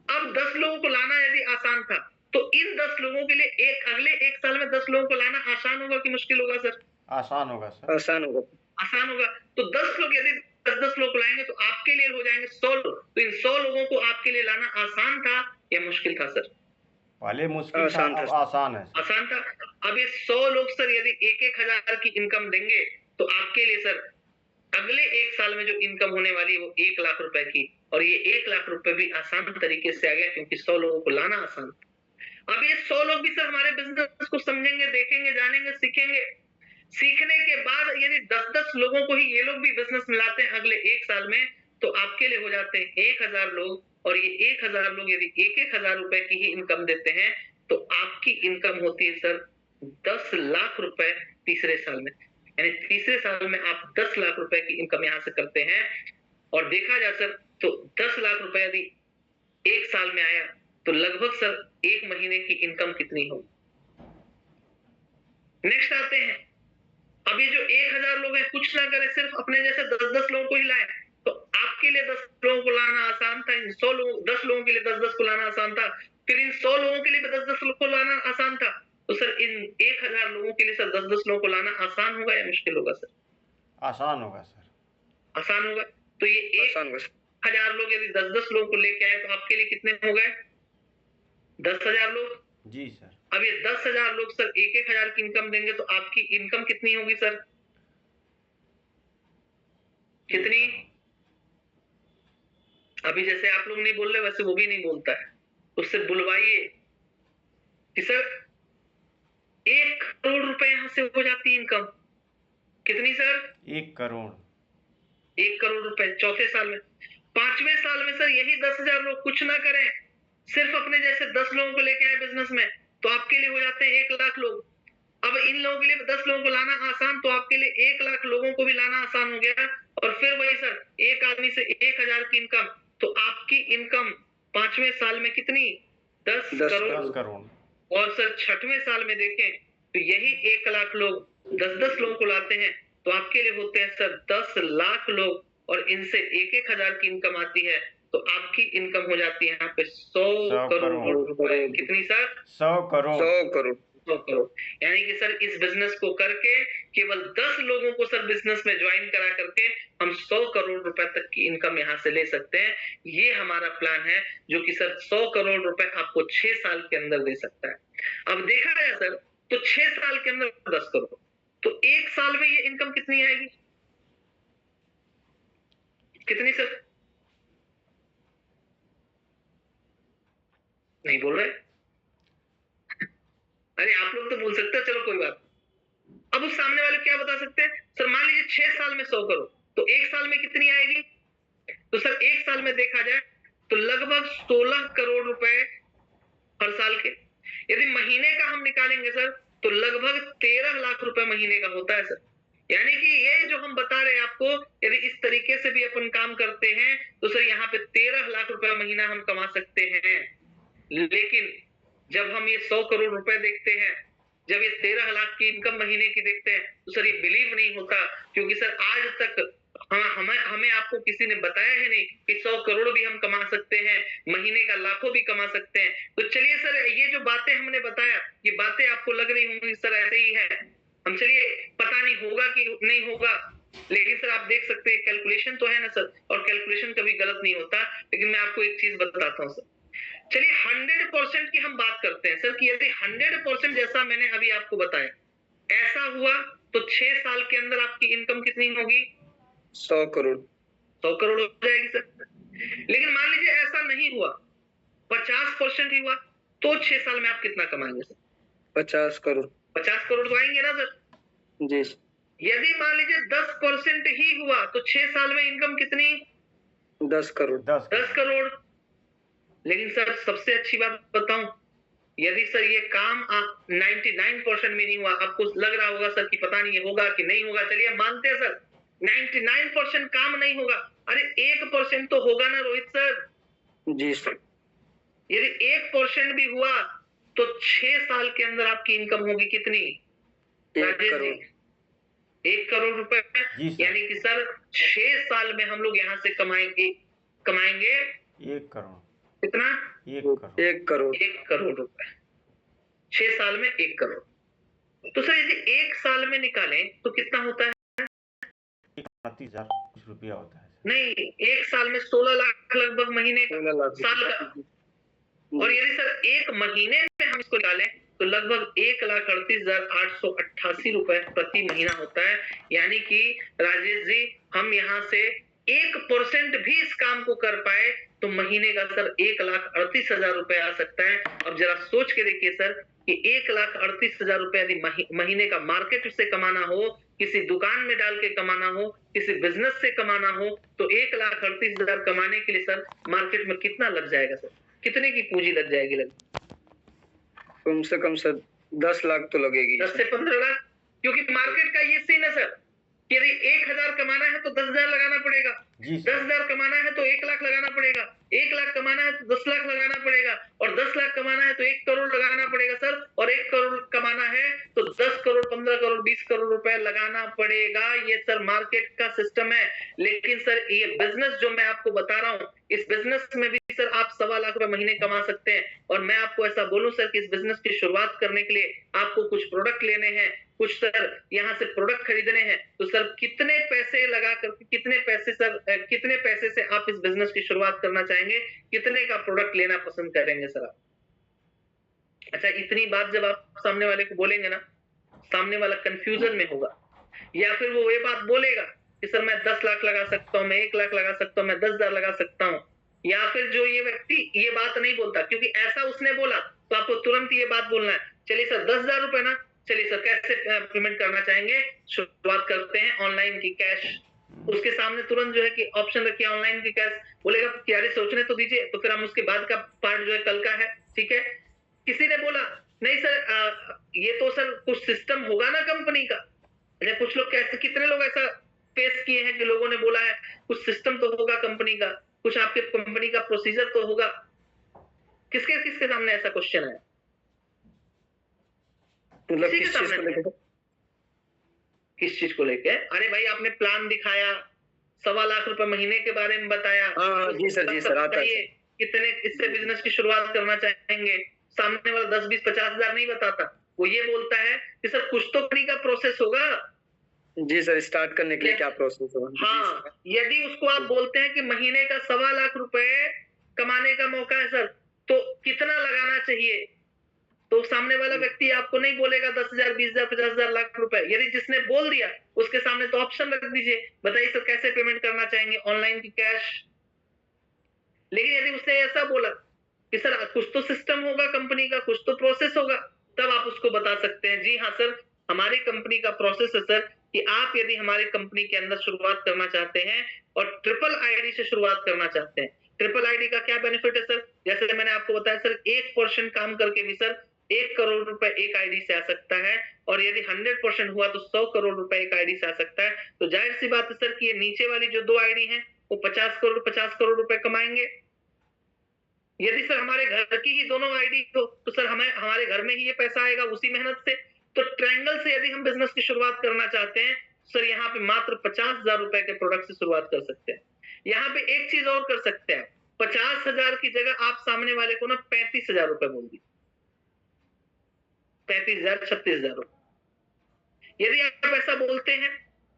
अब 10 लोगों को लाना यदि आसान था, तो इन 10 लोगों के लिए अगले 1 साल में 10 लोगों को लाना आसान होगा कि मुश्किल होगा सर? आसान होगा सर। आसान होगा। आसान होगा। तो 10 लोग यदि 10-10 लोग लाएंगे तो आपके लिए हो जाएंगे 100 लोग। तो इन 100 लोगों को आपके लिए लाना आसान था या मुश्किल था सर? पहले मुश्किल था, अब आसान है। आसान था। अब ये 100 लोग सर यदि 1-1 हजार की इनकम देंगे तो आपके लिए सर अगले 1 साल में जो इनकम होने वाली है वो 1 लाख रुपए की, और ये 1 लाख रुपए भी आसान तरीके से आ गया क्योंकि 100 लोगों को लाना आसान। अब ये 100 लोग भी सर हमारे बिजनेस को समझेंगे, देखेंगे, जानेंगे, सीखेंगे। सीखने के बाद यदि 10-10 लोगों को ही ये लोग भी बिजनेस में लाते हैं अगले 1 साल में, तो आपके लिए हो जाते हैं 1000 लोग, और ये 1000 लोग यदि 1-1 हजार रुपए की ही इनकम देते हैं तो आपकी इनकम होती है सर 10 लाख रुपए तीसरे साल में। यानी तीसरे साल में आप 10 लाख रुपए की इनकम यहां से करते हैं। और देखा जाए सर तो 10 लाख रुपए यदि 1 साल में आया तो लगभग सर 1 महीने की इनकम कितनी हो? नेक्स्ट आते हैं, अब ये जो 1000 लोग हैं कुछ ना करे, सिर्फ अपने जैसे 10-10 लोगों को ही लाए, तो आपके लिए 10 लोगों को लाना आसान था, इन 100 लोगों 10 लोगों के लिए 10-10 को लाना आसान था, फिर इन 100 लोगों के लिए 10-10 लोगों को लाना आसान था। तो सर इन 1000 लोगों के लिए सर 10-10 लोगों को लाना आसान होगा या मुश्किल होगा सर? आसान होगा सर। आसान होगा। तो ये 1000 लोग यदि 10-10 लोगों को लेके आए तो आपके लिए कितने हो गए? 10,000 लोग। जी सर। अब ये 10,000 लोग सर 1-1 हजार की इनकम देंगे तो आपकी इनकम कितनी होगी सर? कितनी? अभी जैसे आप लोग नहीं बोल रहे वैसे वो भी नहीं बोलता है, उससे बुलवाइए कि सर 1 करोड़ रुपए यहां से हो जाती है इनकम। कितनी सर? 1 करोड़। 1 करोड़ रुपए चौथे साल में। 5वें साल में सर यही 10,000 लोग कुछ ना करें, सिर्फ अपने जैसे 10 लोगों को लेके आए बिजनेस में, तो आपके लिए हो जाते हैं 1 लाख लोग। अब इन लोगों के लिए 10 लोगों को लाना आसान, तो आपके लिए 1 लाख लोगों को भी लाना आसान हो गया। और फिर वही सर एक आदमी से 1000 की इनकम, तो आपकी इनकम 5वें साल में कितनी? 10 करोड़। और सर 6वें साल में देखें तो यही 1 लाख लोग 10-10 लोगों को लाते हैं, तो आपके लिए होते हैं सर 10 लाख लोग, और इनसे 1-1 हजार की इनकम आती है। तो आपकी इनकम हो जाती है यहाँ पे 100 करोड़ रुपए। कितनी सर? 100 करोड़। 100 करोड़। 100 करोड़। यानी कि सर इस बिजनेस को करके केवल 10 लोगों को सर बिजनेस में ज्वाइन करा करके हम 100 करोड़ रुपए तक की इनकम यहाँ से ले सकते हैं। ये हमारा प्लान है जो कि सर 100 करोड़ रुपए आपको 6 साल के अंदर दे सकता है। अब देखा जाए सर तो 6 साल के अंदर 10 करोड़, तो 1 साल में ये इनकम कितनी आएगी? कितनी सर? नहीं बोल रहे? अरे आप लोग तो बोल सकते हैं, चलो कोई बात। अब उस सामने वाले क्या बता सकते हैं? सर मान लीजिए 6 साल में 100 करोड़, तो 1 साल में कितनी आएगी? तो सर 1 साल में देखा जाए तो लगभग 16 करोड़ रुपए हर साल के। यदि महीने का हम निकालेंगे सर तो लगभग 13 लाख रुपए महीने का होता है सर। यानी कि ये जो हम बता रहे हैं आपको, यदि इस तरीके से भी अपन काम करते हैं तो सर यहाँ पे 13 लाख रुपए महीना हम कमा सकते हैं। लेकिन जब हम ये 100 करोड़ रुपए देखते हैं, जब ये 13 लाख की इनकम महीने की देखते हैं तो सर ये बिलीव नहीं होता, क्योंकि सर आज तक हमें आपको किसी ने बताया है नहीं कि 100 करोड़ भी हम कमा सकते हैं, महीने का लाखों भी कमा सकते हैं। तो चलिए सर ये जो बातें हमने बताया, ये बातें आपको लग रही होंगी सर ऐसे ही है, हम चलिए पता नहीं होगा कि नहीं होगा, लेकिन सर आप देख सकते हैं कैलकुलेशन तो है ना सर, और कैलकुलेशन कभी गलत नहीं होता। लेकिन मैं आपको एक चीज बताता हूँ सर, चलिए 100% की हम बात करते हैं सर, कि यदि 100% जैसा मैंने अभी आपको बताया ऐसा हुआ तो 6 साल के अंदर आपकी इनकम कितनी होगी? 100 करोड़। 100 करोड़ हो जाएगी सर। लेकिन मान लीजिए ऐसा नहीं हुआ, 50% ही हुआ, तो 6 साल में आप कितना कमाएंगे सर? 50 करोड़। 50 करोड़ तो आएंगे ना सर? जी। यदि मान लीजिए 10% ही हुआ तो 6 साल में इनकम कितनी? 10 करोड़। 10 करोड़। लेकिन सर सबसे अच्छी बात बताऊं, यदि सर ये काम आप 99% में नहीं हुआ, आपको लग रहा होगा सर कि पता नहीं होगा कि नहीं होगा, चलिए मानते हैं सर 99% काम नहीं होगा, अरे 1% तो होगा ना रोहित सर? जी सर। यदि 1% भी हुआ तो 6 साल के अंदर आपकी इनकम होगी कितनी? 1 करोड़। 1 करोड़ रुपए। यानी कि सर 6 साल में हम लोग यहाँ से कमाएंगे 1 करोड़। कितना? 1 करोड़। 1 करोड़। 1 करोड़ रुपए 6 साल में 1 करोड़। तो सर यदि 1 साल में निकालें तो कितना होता है? 30,000 कुछ रुपया होता है। नहीं, 1 साल में 16 लाख लगभग महीने का, 16 लाख साल का। और यदि सर 1 महीने में हम इसको निकालें तो लगभग 1,38,888 रुपए प्रति महीना होता है। यानी कि राजेश जी हम यहाँ से 1% भी इस काम को कर पाए तो महीने का सर 1,38,000 रुपए आ सकता है। अब जरा सोच के देखिए सर कि 1,38,000 रुपए यदि महीने का मार्केट से कमाना हो, किसी दुकान में डाल के कमाना हो, किसी बिजनेस से कमाना हो, तो 1,38,000 कमाने के लिए सर मार्केट में कितना लग जाएगा सर? कितने की पूंजी लग जाएगी? कम से कम सर 10 लाख तो लगेगी। 10 से 15 लाख, क्योंकि मार्केट का ये सीन है सर, यदि 1,000 कमाना है तो 10,000 लगाना पड़ेगा, 10,000 कमाना है तो 1 लाख लगाना पड़ेगा, 1 लाख कमाना है तो 10 लाख लगाना पड़ेगा, और 10 लाख कमाना है तो 1 करोड़ लगाना पड़ेगा सर, और 1 करोड़ कमाना है तो 10 करोड़ 15 करोड़ 20 करोड़ रुपए लगाना पड़ेगा। ये सर मार्केट का सिस्टम है। लेकिन सर ये बिजनेस जो मैं आपको बता रहा हूँ, इस बिजनेस में भी सर आप 1.25 लाख रुपए महीने कमा सकते हैं। और मैं आपको ऐसा बोलूं सर कि इस बिजनेस की शुरुआत करने के लिए आपको कुछ प्रोडक्ट लेने हैं, कुछ सर यहाँ से प्रोडक्ट खरीदने हैं, तो सर कितने पैसे लगा कर, कितने पैसे से आप इस बिजनेस की शुरुआत करना चाहेंगे, कितने का प्रोडक्ट लेना पसंद करेंगे सर आप? अच्छा, इतनी बात जब आप सामने वाले को बोलेंगे ना, सामने वाला कंफ्यूजन में होगा, या फिर वो ये बात बोलेगा कि सर मैं 10 लाख लगा सकता हूँ, मैं 1 लाख लगा सकता हूँ, मैं 10,000 लगा सकता हूँ, या फिर जो ये व्यक्ति ये बात नहीं बोलता क्योंकि ऐसा उसने बोला, तो आपको तुरंत ये बात बोलना है, चलिए सर 10,000 रुपए ना, चलिए सर कैसे पेमेंट करना चाहेंगे? शुरुआत करते हैं ऑनलाइन की, कैश। उसके सामने तुरंत जो है कि ऑप्शन रखिए ऑनलाइन की कैश, बोलेगा कि अरे सोचने तो दीजिए, तो फिर हम उसके बाद का पार्ट जो है कल का है, ठीक है। किसी ने बोला नहीं सर ये तो सर कुछ सिस्टम होगा ना कंपनी का, अच्छा कुछ लोग कैसे, कितने लोग ऐसा फेस किए हैं कि लोगों ने बोला है कुछ सिस्टम तो होगा कंपनी का, कुछ आपके कंपनी का प्रोसीजर तो होगा। किसके किसके सामने ऐसा क्वेश्चन है? किस चीज को लेके? अरे भाई आपने प्लान दिखाया, ₹1.25 लाख महीने के बारे में बताया। हाँ, जी सर, आता है बताइए कितने इससे बिजनेस की शुरुआत करना चाहेंगे। सामने वाला 10, 20, 50 हजार नहीं बताता, वो ये बोलता है कि सर कुछ तो कंपनी का प्रोसेस होगा। जी सर, स्टार्ट करने के लिए क्या प्रोसेस होगा? हाँ, यदि उसको आप बोलते हैं कि महीने का ₹1.25 लाख कमाने का मौका है सर, तो कितना लगाना चाहिए? तो सामने वाला व्यक्ति आपको नहीं बोलेगा 10,000, 20,000, 50,000, लाख रुपए। यदि जिसने बोल दिया उसके सामने तो ऑप्शन रख दीजिए, बताइए सर कैसे पेमेंट करना चाहेंगे, ऑनलाइन की कैश। लेकिन यदि उसने ऐसा बोला कि सर कुछ तो सिस्टम होगा कंपनी का, कुछ तो प्रोसेस होगा, तब आप उसको बता सकते हैं जी हाँ सर, हमारी कंपनी का प्रोसेस है सर कि आप यदि हमारी कंपनी के अंदर शुरुआत करना चाहते हैं और ट्रिपल आईडी से शुरुआत करना चाहते हैं। ट्रिपल आईडी का क्या बेनिफिट है सर? जैसे मैंने आपको बताया सर 1% काम करके भी सर 1 करोड़ रुपए एक आईडी से आ सकता है, और यदि 100% हुआ तो 100 करोड़ रुपए एक आईडी से आ सकता है। तो जाहिर सी बात है सर कि ये नीचे वाली जो 2 आईडी हैं वो 50 करोड़ रुपए कमाएंगे। यदि सर हमारे घर की ही दोनों आईडी हो तो सर हमें हमारे घर में ही ये पैसा आएगा उसी मेहनत से। तो ट्रायंगल से यदि हम बिजनेस की शुरुआत करना चाहते हैं सर यहाँ पे मात्र 50,000 रुपए के प्रोडक्ट से शुरुआत कर सकते हैं। यहाँ पे एक चीज और कर सकते हैं, 50,000 की जगह आप सामने वाले को ना 35,000 रुपए बोल दीजिए, 35,000, 36,000 रुपए। यदि आप ऐसा बोलते हैं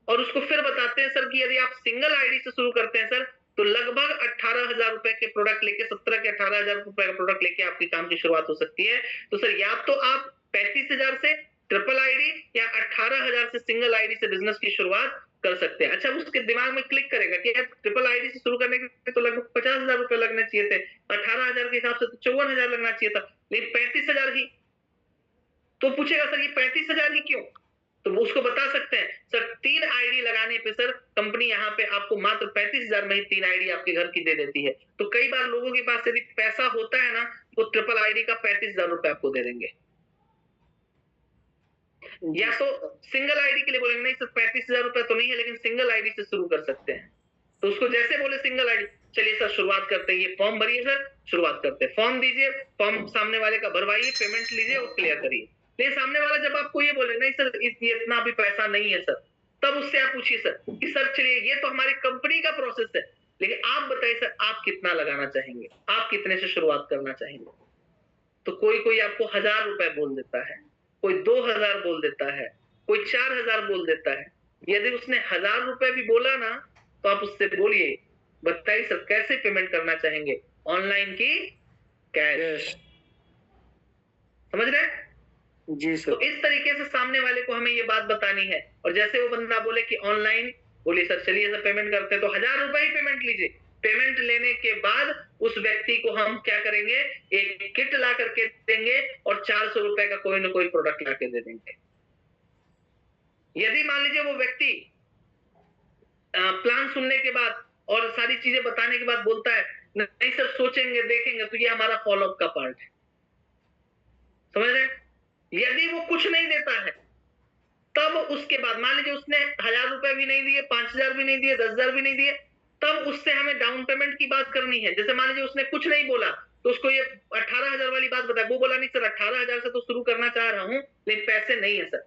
और उसको फिर बताते हैं सर कि यदि आप सिंगल आईडी से शुरू करते हैं सर तो लगभग 18,000 रुपए के प्रोडक्ट लेके 17 के 18,000 रुपए का प्रोडक्ट लेके आपकी काम की शुरुआत हो सकती है। तो सर या तो आप 35,000 से ट्रिपल आईडी या 18,000 से सिंगल आईडी से बिजनेस की शुरुआत कर सकते हैं। अच्छा, उसके दिमाग में क्लिक करेगा कि यार ट्रिपल आईडी से शुरू करने के तो लगभग 50,000 रुपए लगने चाहिए थे, 18,000 के हिसाब से तो 54,000 लगना चाहिए था, लेकिन 35,000 ही। तो पूछेगा सर ये 35,000 ही क्यों? तो वो उसको बता सकते हैं सर 3 आईडी लगाने पे सर कंपनी यहाँ पे आपको मात्र 35,000 में ही 3 आईडी आपके घर की दे देती है। तो कई बार लोगों के पास यदि पैसा होता है ना तो ट्रिपल आईडी का 35,000 रुपए आपको दे देंगे। या तो सिंगल आईडी के लिए बोलेंगे नहीं सर 35,000 रुपए तो नहीं है लेकिन सिंगल आईडी से शुरू कर सकते हैं। तो उसको जैसे बोले सिंगल आईडी, चलिए सर शुरुआत करते हैं, ये फॉर्म भरिए सर, शुरुआत करते हैं। फॉर्म दीजिए, फॉर्म सामने वाले का भरवाइए, पेमेंट लीजिए और क्लियर करिए। लेकिन सामने वाला जब आपको ये बोले नहीं सर इतना भी पैसा नहीं है सर, तब उससे आप पूछिए सर कि सर चलिए ये तो हमारी कंपनी का प्रोसेस है, लेकिन आप बताइए सर आप कितना लगाना चाहेंगे, आप कितने से शुरुआत करना चाहेंगे। तो कोई कोई आपको 1,000 रुपए बोल देता है, कोई 2,000 बोल देता है, कोई 4,000 बोल देता है। यदि उसने 1,000 रुपए भी बोला ना तो आप उससे बोलिए बताइए सर कैसे पेमेंट करना चाहेंगे, ऑनलाइन की कैश। समझ रहे हैं? जी सर। तो इस तरीके से सामने वाले को हमें ये बात बतानी है। और जैसे वो बंदा बोले कि ऑनलाइन, बोलिए सर चलिए सर पेमेंट करते हैं, तो 1,000 रुपए ही पेमेंट लीजिए। पेमेंट लेने के बाद उस व्यक्ति को हम क्या करेंगे, एक किट ला करके देंगे और 400 रुपए का कोई ना कोई प्रोडक्ट ला के दे देंगे। यदि मान लीजिए वो व्यक्ति प्लान सुनने के बाद और सारी चीजें बताने के बाद बोलता है नहीं सर सोचेंगे देखेंगे, तो ये हमारा फॉलोअप का पार्ट है। समझ रहे हैं? यदि वो कुछ नहीं देता है तब उसके बाद मान लीजिए उसने 1,000 रुपए भी नहीं दिए, 5,000 भी नहीं दिए, 10,000 भी नहीं दिए, तब उससे हमें डाउन पेमेंट की बात करनी है। जैसे मान लीजिए उसने कुछ नहीं बोला तो उसको ये 18,000 वाली बात बताया, वो बोला नहीं सर 18,000 से तो शुरू करना चाह रहा हूं लेकिन पैसे नहीं है सर,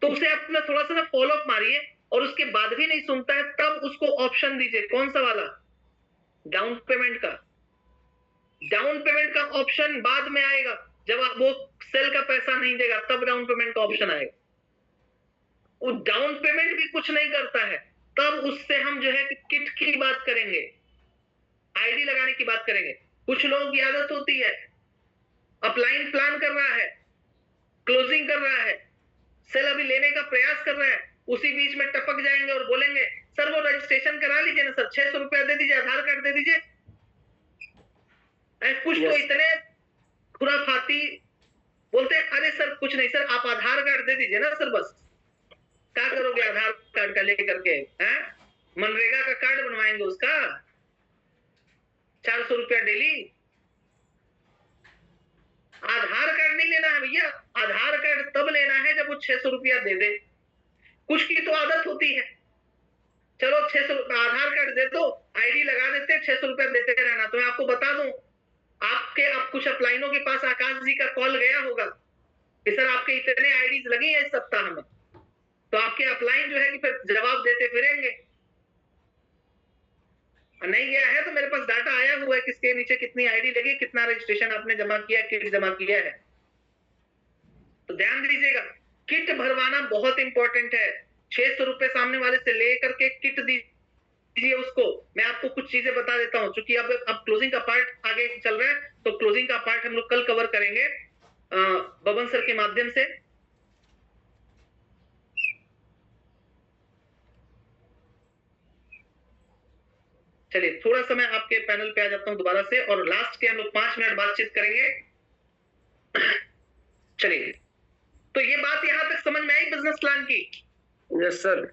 तो उसे अपना थोड़ा सा फॉलोअप मारिए। और उसके बाद भी नहीं सुनता है तब उसको ऑप्शन दीजिए, कौन सा वाला, डाउन पेमेंट का। डाउन पेमेंट का ऑप्शन बाद में आएगा, जब आप वो सेल का पैसा नहीं देगा तब डाउन पेमेंट का ऑप्शन आएगा। वो डाउन पेमेंट भी कुछ नहीं करता है तब उससे हम जो है कि किट की बात करेंगे, आईडी लगाने की बात करेंगे। कुछ लोगों की आदत होती है अपलाइन प्लान कर रहा है, क्लोजिंग कर रहा है, सेल अभी लेने का प्रयास कर रहा है, उसी बीच में टपक जाएंगे और बोलेंगे सर वो रजिस्ट्रेशन करा लीजिए ना सर, 600 रुपया दे दीजिए, आधार कार्ड दे दीजिए। कुछ तो इतने खुराफाती बोलते हैं अरे सर कुछ नहीं सर आप आधार कार्ड दे दीजिए ना सर, बस क्या करोगे आधार कार्ड का लेकर के, हैं? मनरेगा का कार्ड बनवाएंगे उसका 400 रुपया डेली। आधार कार्ड नहीं लेना है भैया, आधार कार्ड तब लेना है जब वो 600 रुपया दे दे। कुछ की तो आदत होती है चलो 600 आधार कार्ड दे दो, आईडी लगा देते हैं, 600 रुपया देते रहना। तो मैं आपको बता दूं आप कुछ अपलाइनों के पास आकाश जी का कॉल गया होगा कि सर आपके इतने आईडीज लगी है इस सप्ताह में, तो आपके अपलाइन जो है कि फिर जवाब देते फिरेंगे नहीं गया है तो मेरे पास डाटा आया हुआ है किसके नीचे कितनी आईडी लगी, कितना रजिस्ट्रेशन आपने जमा किया, किट जमा किया है। तो ध्यान दीजिएगा, किट भरवाना बहुत इंपॉर्टेंट है। 600 रुपए सामने वाले से ले करके किट दीजिए उसको। मैं आपको कुछ चीजें बता देता हूं, क्योंकि अब क्लोजिंग का पार्ट आगे चल रहा है, तो क्लोजिंग का पार्ट हम लोग कल कवर करेंगे बबन सर के माध्यम से। चलिए थोड़ा सा मैं आपके पैनल पे आ जाता हूं दोबारा से, और लास्ट के हम लोग 5 मिनट बातचीत करेंगे। चलिए, तो ये बात यहां तक समझ में आई बिजनेस प्लान की? Yes sir.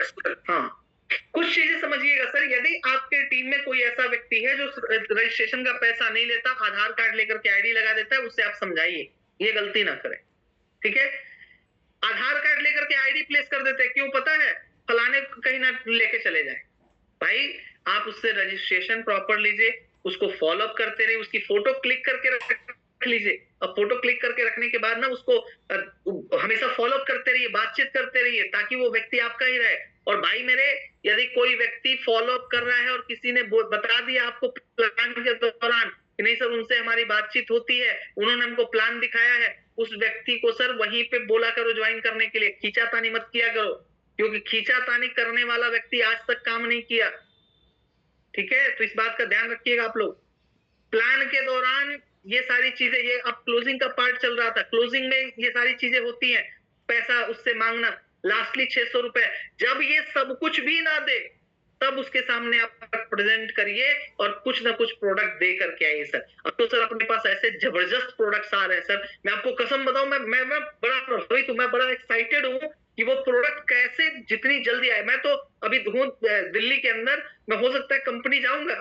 हाँ, कुछ चीजें समझिएगा सर। यदि आपके टीम में कोई ऐसा व्यक्ति है जो रजिस्ट्रेशन का पैसा नहीं लेता, आधार कार्ड लेकर के आईडी लगा देता है, उससे आप समझाइए ये गलती ना करें, ठीक है? आधार कार्ड लेकर के आईडी प्लेस कर देते हैं, क्यों पता है? फलाने कहीं ना लेके चले जाए। भाई आप उससे रजिस्ट्रेशन प्रॉपर लीजिए, उसको फॉलो अप करते रहिए, उसकी फोटो क्लिक करके रख लीजिए। अब फोटो क्लिक करके रखने के बाद ना उसको हमेशा फॉलो अप करते रहिए, बातचीत करते रहिए, ताकि वो व्यक्ति आपका ही रहे। और भाई मेरे, यदि कोई व्यक्ति फॉलो अप कर रहा है और किसी ने बता दिया आपको प्लान के दौरान कि नहीं सर उनसे हमारी बातचीत होती है, उन्होंने हमको प्लान दिखाया है, उस व्यक्ति को सर वहीं पे बोला करो ज्वाइन करने के लिए। खींचातानी मत किया करो, क्योंकि खींचातानी करने वाला व्यक्ति आज तक काम नहीं किया, ठीक है? तो इस बात का ध्यान रखिएगा आप लोग। प्लान के दौरान ये सारी चीजें, ये अब क्लोजिंग का पार्ट चल रहा था, क्लोजिंग में ये सारी चीजें होती हैं, पैसा उससे मांगना, लास्टली 600 रुपए। जब ये सब कुछ भी ना दे, तब उसके सामने आप प्रेजेंट करिए और कुछ ना कुछ प्रोडक्ट दे करके आइए सर। अब तो सर अपने पास ऐसे जबरदस्त प्रोडक्ट्स आ रहे हैं सर, मैं आपको कसम बताऊं, मैं बड़ा प्रभावित हूं, मैं बड़ा एक्साइटेड हूं कि वो प्रोडक्ट कैसे जितनी जल्दी आए। मैं तो अभी हूं दिल्ली के अंदर, मैं हो सकता है कंपनी जाऊंगा,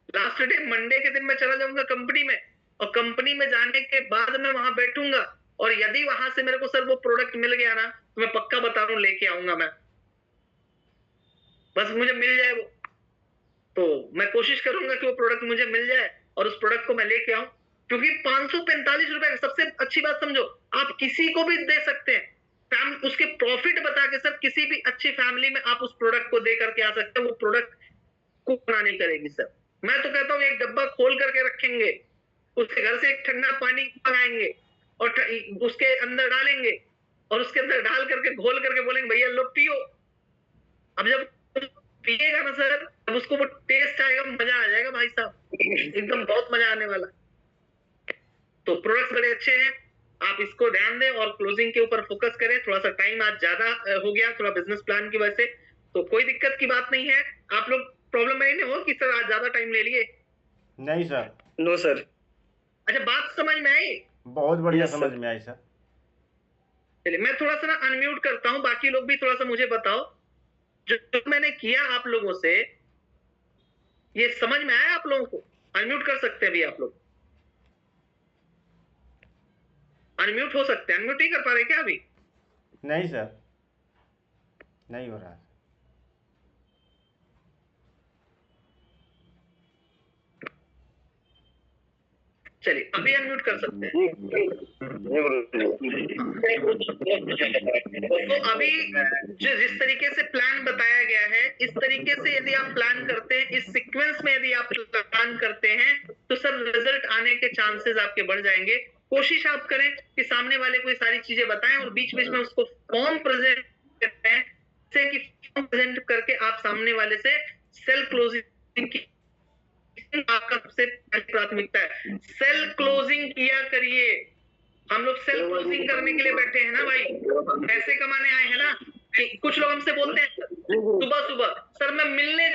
लास्ट डे मंडे के दिन मैं चला जाऊंगा कंपनी में, और कंपनी में जाने के बाद मैं वहां बैठूंगा, और यदि वहां से मेरे को सर वो प्रोडक्ट मिल गया ना, तो मैं पक्का बता रहा हूं लेके आऊंगा मैं, बस मुझे मिल जाए वो। तो मैं कोशिश करूंगा कि वो प्रोडक्ट मुझे मिल जाए और उस प्रोडक्ट को मैं लेके आऊं, क्योंकि 545 रुपए, सबसे अच्छी बात समझो, आप किसी को भी दे सकते हैं। उसके प्रॉफिट बता के सर किसी भी अच्छी फैमिली में आप उस प्रोडक्ट को दे करके आ सकते हैं, वो प्रोडक्ट को मना नहीं करेगी सर। मैं तो कहता हूँ एक डब्बा खोल करके रखेंगे, उसके घर से एक ठंडा पानी मंगाएंगे और उसके अंदर डालेंगे, और उसके अंदर डाल करके घोल करके बोलेंगे भैया लो पियो। अब जब पिएगा ना सर, अब उसको वो टेस्ट आएगा, मजा आ जाएगा भाई साहब, एकदम बहुत मजा आने वाला। तो प्रोडक्ट्स बड़े अच्छे हैं, आप इसको ध्यान दें और क्लोजिंग के ऊपर फोकस करें। थोड़ा सा टाइम आज ज्यादा हो गया, थोड़ा बिजनेस प्लान की वजह से, तो कोई दिक्कत की बात नहीं है। आप लोग प्रॉब्लम में नहीं हो कि सर आज ज्यादा टाइम ले लिए? नहीं सर। No sir. अच्छा, बात समझ में आई? बहुत बढ़िया Yes, समझ sir. में आई सर। चलिए मैं थोड़ा सा ना अनम्यूट करता हूं, बाकी लोग भी थोड़ा सा मुझे बताओ, जो मैंने किया आप लोगों से, ये समझ में आया आप लोगों को? अनम्यूट कर सकते हैं अभी आप लोग, अनम्यूट हो सकते हैं। अनम्यूट नहीं कर पा रहे क्या अभी? नहीं सर, नहीं हो रहा है। चलिए अभी अनम्यूट कर सकते हैं। तो अभी जो जिस तरीके से प्लान बताया गया है, इस तरीके से यदि आप प्लान करते हैं, इस सीक्वेंस में यदि आप प्लान करते हैं, तो सर रिजल्ट आने के चांसेस आपके बढ़ जाएंगे। कोशिश आप करें कि सामने वाले को ये सारी चीजें बताएं और बीच बीच में उसको फॉर्म प्रेजेंट करते हैं, जैसे कि फॉर्म प्रेजेंट करके आप सामने वाले से सेल क्लोजिंग की आपका सबसे पहली प्राथमिकता है। सेल क्लोजिंग किया करिए। हम लोग सेल क्लोजिंग करने के लिए बैठे हैं ना भाई, पैसे कमाने आए हैं ना। कुछ लोग हमसे बोलते हैं सुबह सुबह, सर मैं मिलने